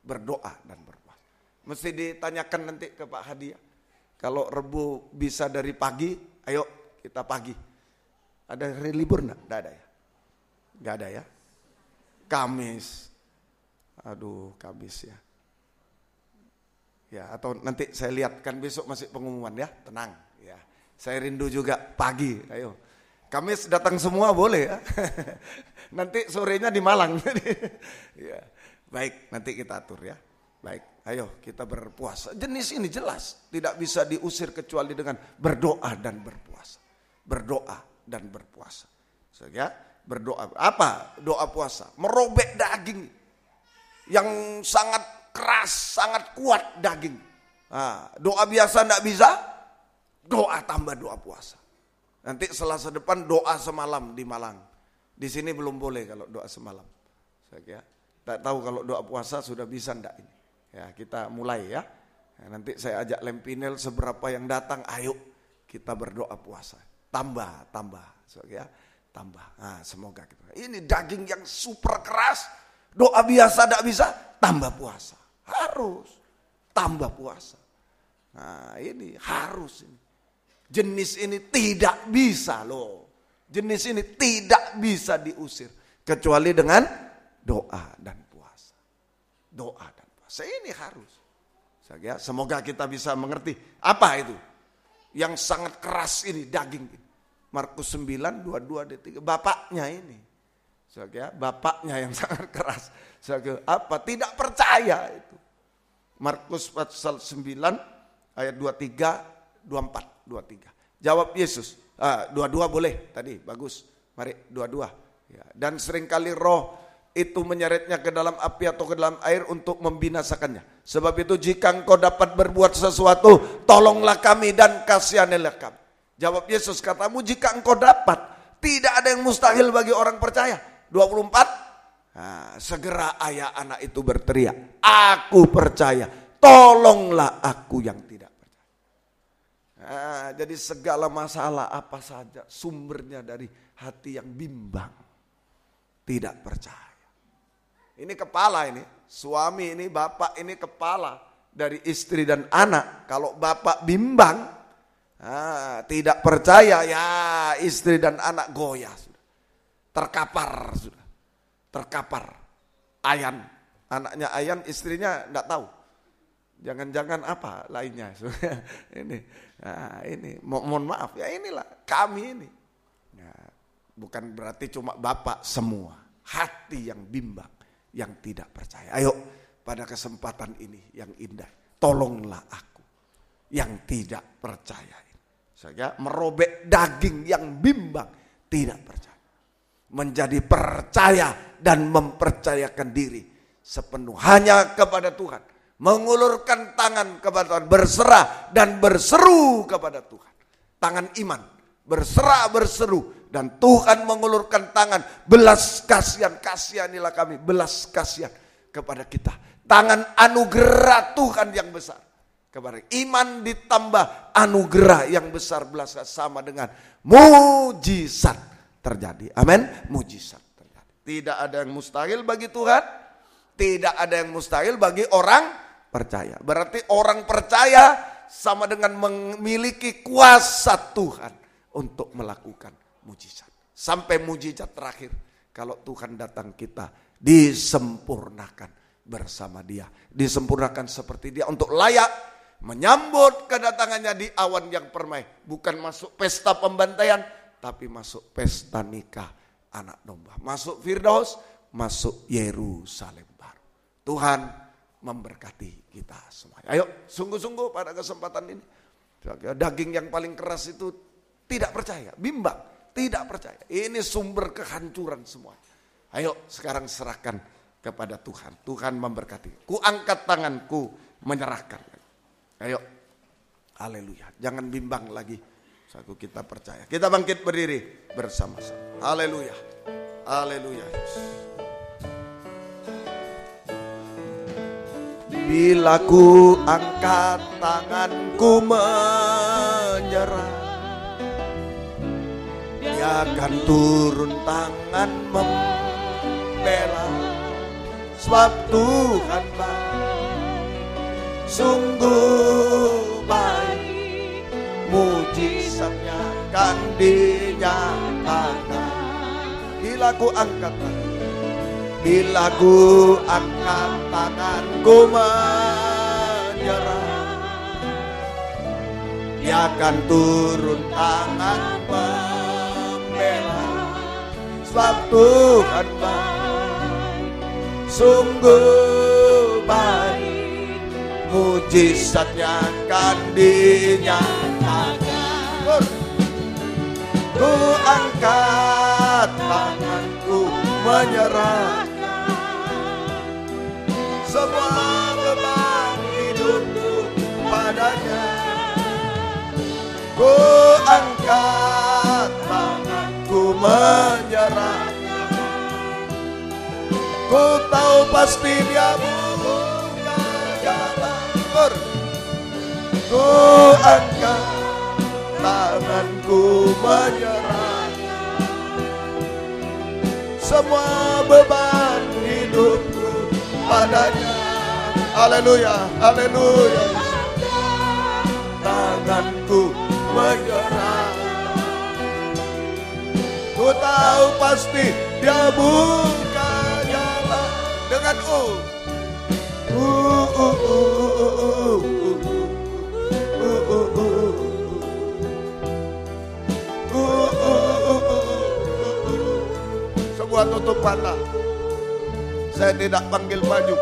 Berdoa dan berpuasa. Mesti ditanyakan nanti ke Pak Hadiah. Kalau Rebu bisa dari pagi, ayo kita pagi. Ada hari libur enggak? Enggak ada ya? Enggak ada ya? Kamis. Aduh, Kamis ya. Ya, atau nanti saya lihat, kan besok masih pengumuman ya, tenang ya. Saya rindu juga pagi, ayo. Kamis datang semua boleh ya. Nanti sorenya di Malang. Ya. Baik, nanti kita atur ya. Baik, ayo kita berpuasa. Jenis ini jelas tidak bisa diusir kecuali dengan berdoa dan berpuasa. Berdoa dan berpuasa. Ya, berdoa. Apa doa puasa? Merobek daging yang sangat keras, sangat kuat daging. Nah, doa biasa enggak bisa, doa tambah doa puasa. Nanti Selasa depan doa semalam di Malang. Di sini belum boleh kalau doa semalam. Tak tahu kalau doa puasa sudah bisa enggak ini. Ya, kita mulai ya. Nanti saya ajak Lempinel seberapa yang datang, ayo kita berdoa puasa. Tambah. Tambah. Nah, semoga gitu. Ini daging yang super keras. Doa biasa enggak bisa, tambah puasa. Harus tambah puasa. Nah, ini harus ini. Jenis ini tidak bisa loh. Jenis ini tidak bisa diusir kecuali dengan doa dan puasa. Doa dan puasa ini harus. Semoga kita bisa mengerti apa itu yang sangat keras ini, daging ini. Markus 9, 22, 23. Bapaknya ini. Bapaknya yang sangat keras. Apa? Tidak percaya itu. Markus pasal 9 ayat 23, 24, 23. Jawab Yesus. 22 boleh tadi, bagus. Mari 22. Ya. Dan seringkali roh itu menyeretnya ke dalam api atau ke dalam air untuk membinasakannya. Sebab itu jika engkau dapat berbuat sesuatu, tolonglah kami dan kasihanilah kami. Jawab Yesus, katamu jika engkau dapat, tidak ada yang mustahil bagi orang percaya. 24. Nah, segera ayah anak itu berteriak, aku percaya, tolonglah aku yang tidak percaya. Nah, jadi segala masalah apa saja sumbernya dari hati yang bimbang, tidak percaya. Ini kepala ini, suami ini, bapak ini kepala dari istri dan anak. Kalau bapak bimbang, tidak percaya, ya istri dan anak goyah sudah. Terkapar sudah. Terkapar. Ayan, anaknya Ayan, istrinya enggak tahu. Jangan-jangan apa lainnya. Ini mohon maaf ya, inilah kami ini. Bukan berarti cuma bapak, semua hati yang bimbang, yang tidak percaya. Ayo pada kesempatan ini yang indah, tolonglah aku yang tidak percaya. Saya merobek daging yang bimbang, tidak percaya. Menjadi percaya dan mempercayakan diri sepenuh hanya kepada Tuhan. Mengulurkan tangan kepada Tuhan, berserah dan berseru kepada Tuhan. Tangan iman, berserah berseru, dan Tuhan mengulurkan tangan, belas kasihan, kasihanilah kami, belas kasihan kepada kita. Tangan anugerah Tuhan yang besar kepada iman ditambah anugerah yang besar, belas sama dengan mujizat terjadi. Amin. Mujizat terjadi. Tidak ada yang mustahil bagi Tuhan, tidak ada yang mustahil bagi orang percaya. Berarti orang percaya sama dengan memiliki kuasa Tuhan untuk melakukan mujizat. Sampai mujizat terakhir, kalau Tuhan datang kita disempurnakan bersama Dia. Disempurnakan seperti Dia untuk layak menyambut kedatangannya di awan yang permai. Bukan masuk pesta pembantaian, tapi masuk pesta nikah anak domba. Masuk Firdaus, masuk Yerusalem baru. Tuhan memberkati kita semua. Ayo sungguh-sungguh pada kesempatan ini. Daging yang paling keras itu tidak percaya, bimbang, tidak percaya. Ini sumber kehancuran semua. Ayo sekarang serahkan kepada Tuhan. Tuhan memberkati. Ku angkat tanganku menyerahkan. Ayo, haleluya. Jangan bimbang lagi. Satu kita percaya. Kita bangkit berdiri bersama-sama. Haleluya. Haleluya. Bila ku angkat tanganku menyerah, Dia akan turun tangan membela. Sebab Tuhan baik, sungguh baik, mujizatnya akan dinyatakan. Bila ku angkat tanganku menyerah, Dia akan turun tangan membela. Sebab Tuhan baik, sungguh baik, mujizatnya akan dinyatakan. Ku angkat tanganku menyerahkan semua beban hidupku padanya. Ku angkat tanganku menyerahkan, ku Ku tahu pasti Dia bukan jalan. Ku angkat tanganku menyerah semua beban hidupku padanya. Haleluya, haleluya. Tanganku menyerah. Ku tahu pasti Dia buka jalan dengan sebuah tutup mata. Saya tidak panggil maju,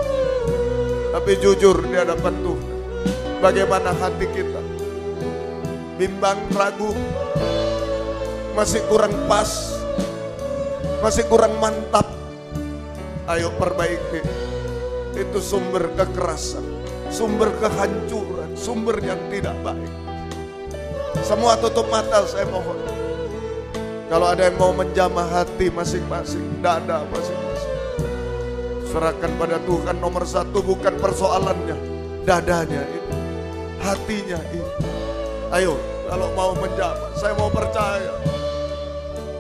tapi jujur di hadapan Tuhan. Bagaimana hati kita? Bimbang, ragu, masih kurang pas, masih kurang mantap. Ayo perbaiki. Itu sumber kekerasan, sumber kehancuran, sumber yang tidak baik. Semua tutup mata, saya mohon. Kalau ada yang mau menjamah hati masing-masing, dada masing-masing, serahkan pada Tuhan. Nomor satu bukan persoalannya, dadanya ini, hatinya ini. Ayo, kalau mau menjamah, saya mau percaya.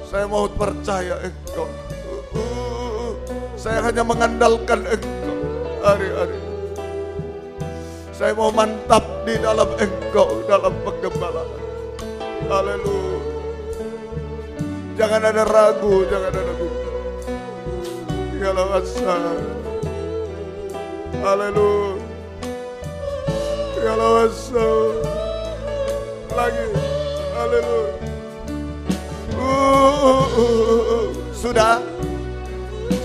Saya mau percaya Engkau. Saya hanya mengandalkan Engkau hari-hari. Saya mau mantap di dalam Engkau, dalam penggembalaan. Haleluya. Jangan ada ragu, jangan ada bimbang. Kalau asal. Haleluya. Kalau asal. Lagi. Haleluya.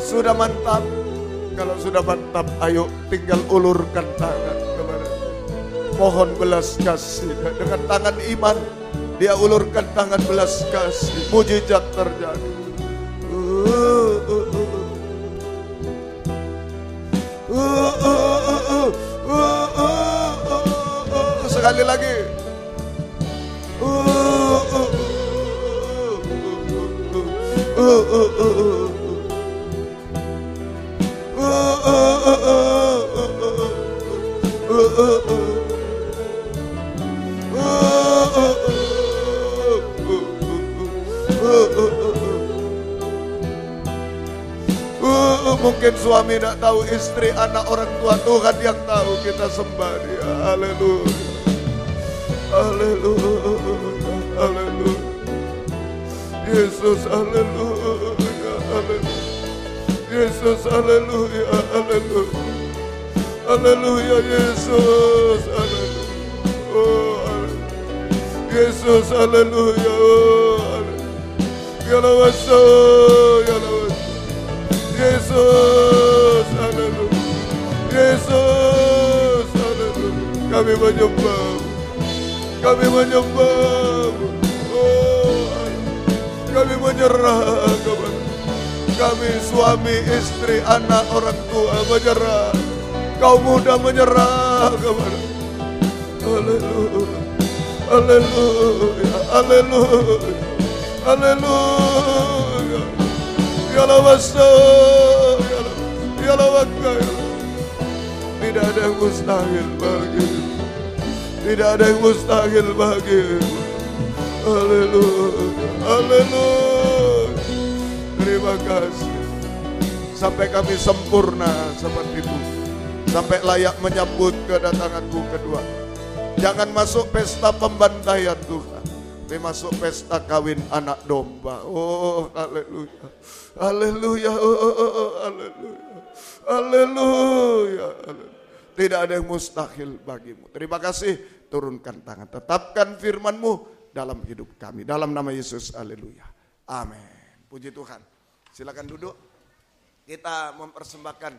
Sudah mantap. Kalau sudah mantap, ayo tinggal ulurkan tangan kepada. Mohon belas kasih dengan tangan iman. Dia ulurkan tangan belas kasih, mujizat terjadi. Sekali lagi. Mungkin suami tidak tahu, istri, anak, orang tua, Tuhan yang tahu. Kita sembah Dia. Haleluya. Haleluya. Haleluya. Yesus, haleluya. Haleluya. Yesus, haleluya. Haleluya. Haleluya, Yesus, haleluya. Oh, haleluya. Yesus, haleluya. Oh, haleluya. Ya Allah, Yesus, haleluya. Yesus, haleluya. Kami menyembah. Kami menyembah. Oh, kami menyerah kepada kami, suami, istri, anak, orang tua menyerah. Kaum muda menyerah kepada. Haleluya. Haleluya. Haleluya. Haleluya. Ya Allah, ya Allah, tidak ada yang mustahil bagi. Tidak ada yang mustahil bagi. Haleluya. Haleluya. Terima kasih. Sampai kami sempurna seperti itu. Sampai layak menyambut kedatanganmu kedua. Jangan masuk pesta pembantaian Tuhan, tapi masuk pesta kawin anak domba. Oh, haleluya. Haleluya. Oh, haleluya. Haleluya. Tidak ada yang mustahil bagimu. Terima kasih. Turunkan tangan. Tetapkan firman-Mu dalam hidup kami. Dalam nama Yesus. Haleluya. Amin. Puji Tuhan. Silakan duduk. Kita mempersembahkan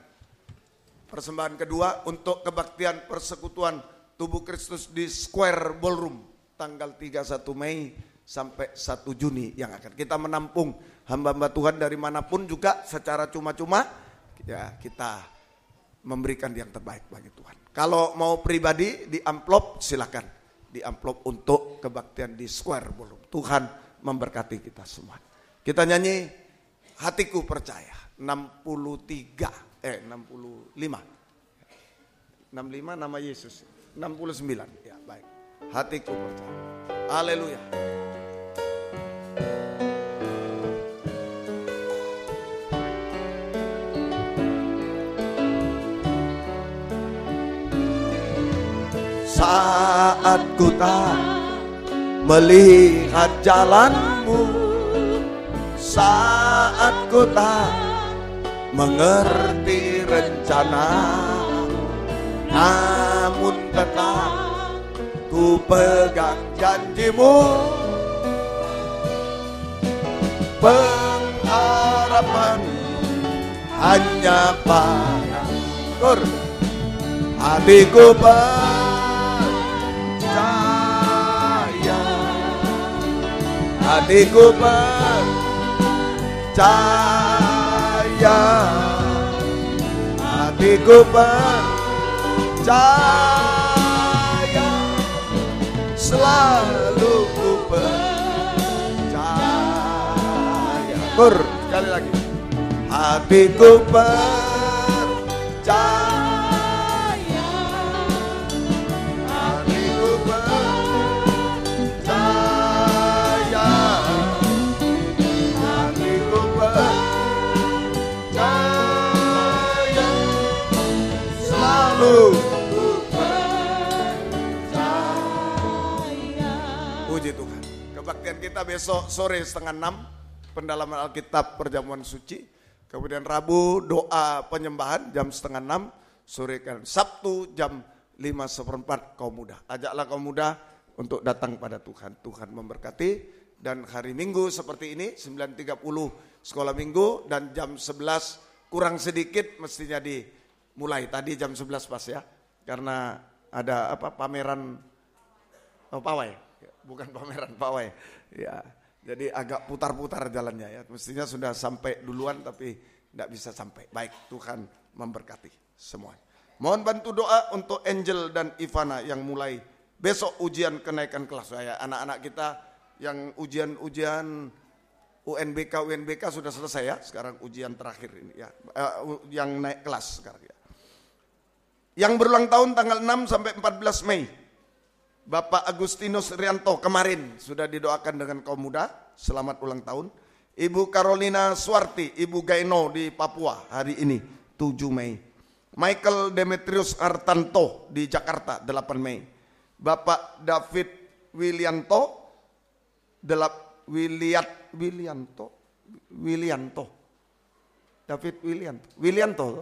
persembahan kedua untuk kebaktian persekutuan Tubuh Kristus di Square Ballroom tanggal 31 Mei sampai 1 Juni yang akan kita menampung hamba-hamba Tuhan dari manapun juga secara cuma-cuma. Ya, kita memberikan yang terbaik bagi Tuhan. Kalau mau pribadi di amplop silakan, di amplop untuk kebaktian di Square Ballroom. Tuhan memberkati kita semua. Kita nyanyi Hatiku Percaya. 65. 65 nama Yesus. 69. Ya, baik. Hatiku percaya. Haleluya. Saat ku tak melihat jalanmu, saat ku tak mengerti rencana, namun tetap ku pegang janjimu. Pengharapan hanya padamu, hatiku percaya, hatiku percaya, hatiku percaya, selalu ku percaya. Sekali lagi, hatiku percaya, hatiku percaya, hatiku percaya, selalu ku percaya. Puji Tuhan. Kebaktian kita besok sore 5:30 pendalaman Alkitab perjamuan suci. Kemudian Rabu doa penyembahan jam 5:30 sore kan. Sabtu jam 5:15 kaum muda. Ajaklah kaum muda untuk datang pada Tuhan. Tuhan memberkati. Dan hari Minggu seperti ini 9:30 sekolah Minggu dan jam 11 kurang sedikit mestinya dimulai. Tadi jam 11 pas ya. Karena ada pameran pawai. Bukan pameran pawai. Ya. Jadi agak putar-putar jalannya ya. Mestinya sudah sampai duluan tapi tidak bisa sampai. Baik, Tuhan memberkati semua. Mohon bantu doa untuk Angel dan Ivana yang mulai besok ujian kenaikan kelas. Ya, anak-anak kita yang ujian-ujian UNBK sudah selesai ya. Sekarang ujian terakhir ini ya. Yang naik kelas sekarang ya. Yang berulang tahun tanggal 6 sampai 14 Mei. Bapak Agustinus Rianto kemarin sudah didoakan dengan kaum muda, selamat ulang tahun. Ibu Carolina Suwarti, Ibu Gaino di Papua hari ini 7 Mei. Michael Demetrius Artanto di Jakarta 8 Mei. Bapak David Willianto, David Willianto,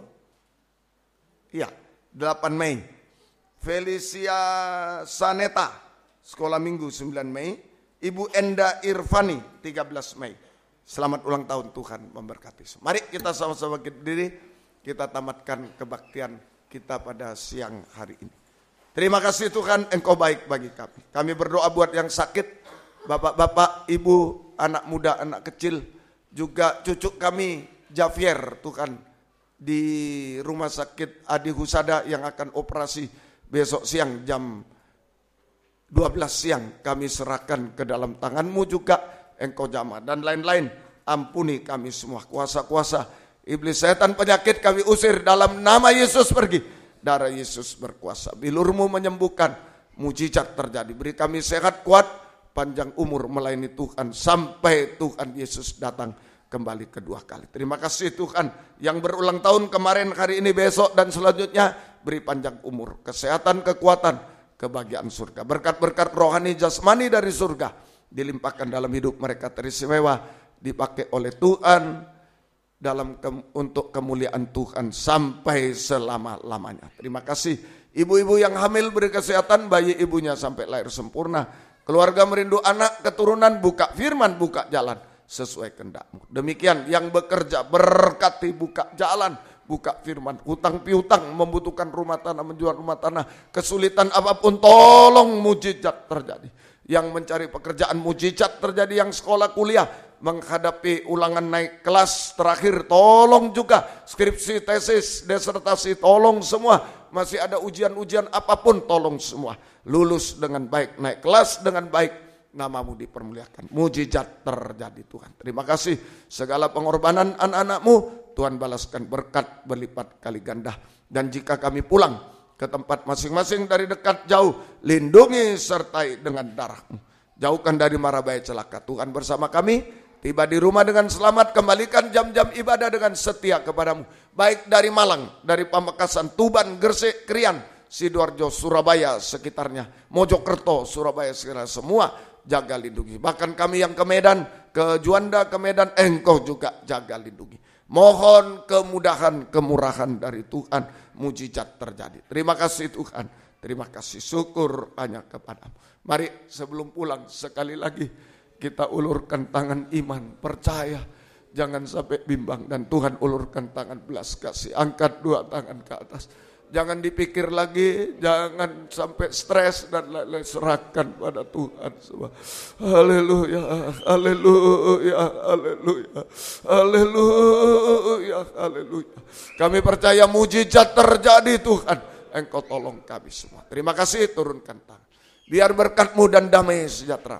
iya 8 Mei. Felicia Saneta, sekolah minggu 9 Mei. Ibu Enda Irvani, 13 Mei. Selamat ulang tahun, Tuhan memberkati. Mari kita sama-sama berdiri, kita tamatkan kebaktian kita pada siang hari ini. Terima kasih Tuhan, Engkau baik bagi kami. Kami berdoa buat yang sakit, bapak-bapak, ibu, anak muda, anak kecil, juga cucu kami, Javier, Tuhan, di rumah sakit Adi Husada yang akan operasi besok siang jam 12 siang kami serahkan ke dalam tangan-Mu juga, Engkau jamah dan lain-lain. Ampuni kami semua, kuasa-kuasa iblis, setan, penyakit kami usir dalam nama Yesus pergi. Darah Yesus berkuasa, bilur-Mu menyembuhkan, mujizat terjadi. Beri kami sehat, kuat, panjang umur melayani Tuhan sampai Tuhan Yesus datang kembali kedua kali. Terima kasih Tuhan yang berulang tahun kemarin, hari ini, besok dan selanjutnya. Beri panjang umur, kesehatan, kekuatan, kebahagiaan surga. Berkat-berkat rohani jasmani dari surga dilimpahkan dalam hidup mereka teristimewa, dipakai oleh Tuhan untuk kemuliaan Tuhan sampai selama-lamanya. Terima kasih ibu-ibu yang hamil beri kesehatan, bayi ibunya sampai lahir sempurna. Keluarga merindu anak, keturunan, buka firman, buka jalan sesuai kehendak-Mu. Demikian yang bekerja berkati, buka jalan, buka firman, hutang piutang, membutuhkan rumah tanah, menjual rumah tanah, kesulitan apapun, tolong mujizat terjadi. Yang mencari pekerjaan, mujizat terjadi. Yang sekolah kuliah, menghadapi ulangan naik kelas terakhir, tolong juga. Skripsi, tesis, disertasi, tolong semua. Masih ada ujian-ujian apapun, tolong semua. Lulus dengan baik, naik kelas dengan baik, namamu dipermuliakan. Mujizat terjadi Tuhan. Terima kasih segala pengorbanan anak-anakmu, Tuhan balaskan berkat berlipat kali ganda. Dan jika kami pulang ke tempat masing-masing dari dekat jauh, lindungi sertai dengan darah-Mu. Jauhkan dari mara bahaya celaka. Tuhan bersama kami, tiba di rumah dengan selamat, kembalikan jam-jam ibadah dengan setia kepadamu. Baik dari Malang, dari Pamekasan, Tuban, Gresik, Krian, Sidoarjo, Surabaya sekitarnya, Mojokerto, Surabaya sekitarnya, semua jaga lindungi. Bahkan kami yang ke Medan, ke Juanda, ke Medan, Engkau juga jaga lindungi. Mohon kemudahan, kemurahan dari Tuhan, mujizat terjadi. Terima kasih Tuhan, terima kasih, syukur hanya kepadamu. Mari sebelum pulang sekali lagi kita ulurkan tangan iman, percaya, jangan sampai bimbang. Dan Tuhan ulurkan tangan belas kasih, angkat dua tangan ke atas. Jangan dipikir lagi, jangan sampai stres dan lain-lain, serahkan pada Tuhan semua. Haleluya, haleluya, haleluya, haleluya, haleluya. Kami percaya mujizat terjadi Tuhan. Engkau tolong kami semua. Terima kasih, turunkan tangan. Biar berkat-Mu dan damai sejahtera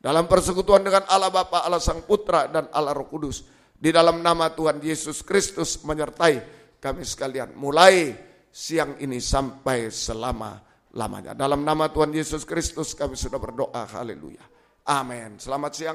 dalam persekutuan dengan Allah Bapa, Allah Sang Putra dan Allah Roh Kudus, di dalam nama Tuhan Yesus Kristus menyertai kami sekalian mulai siang ini sampai selama-lamanya. Dalam nama Tuhan Yesus Kristus kami sudah berdoa. Haleluya. Amin. Selamat siang.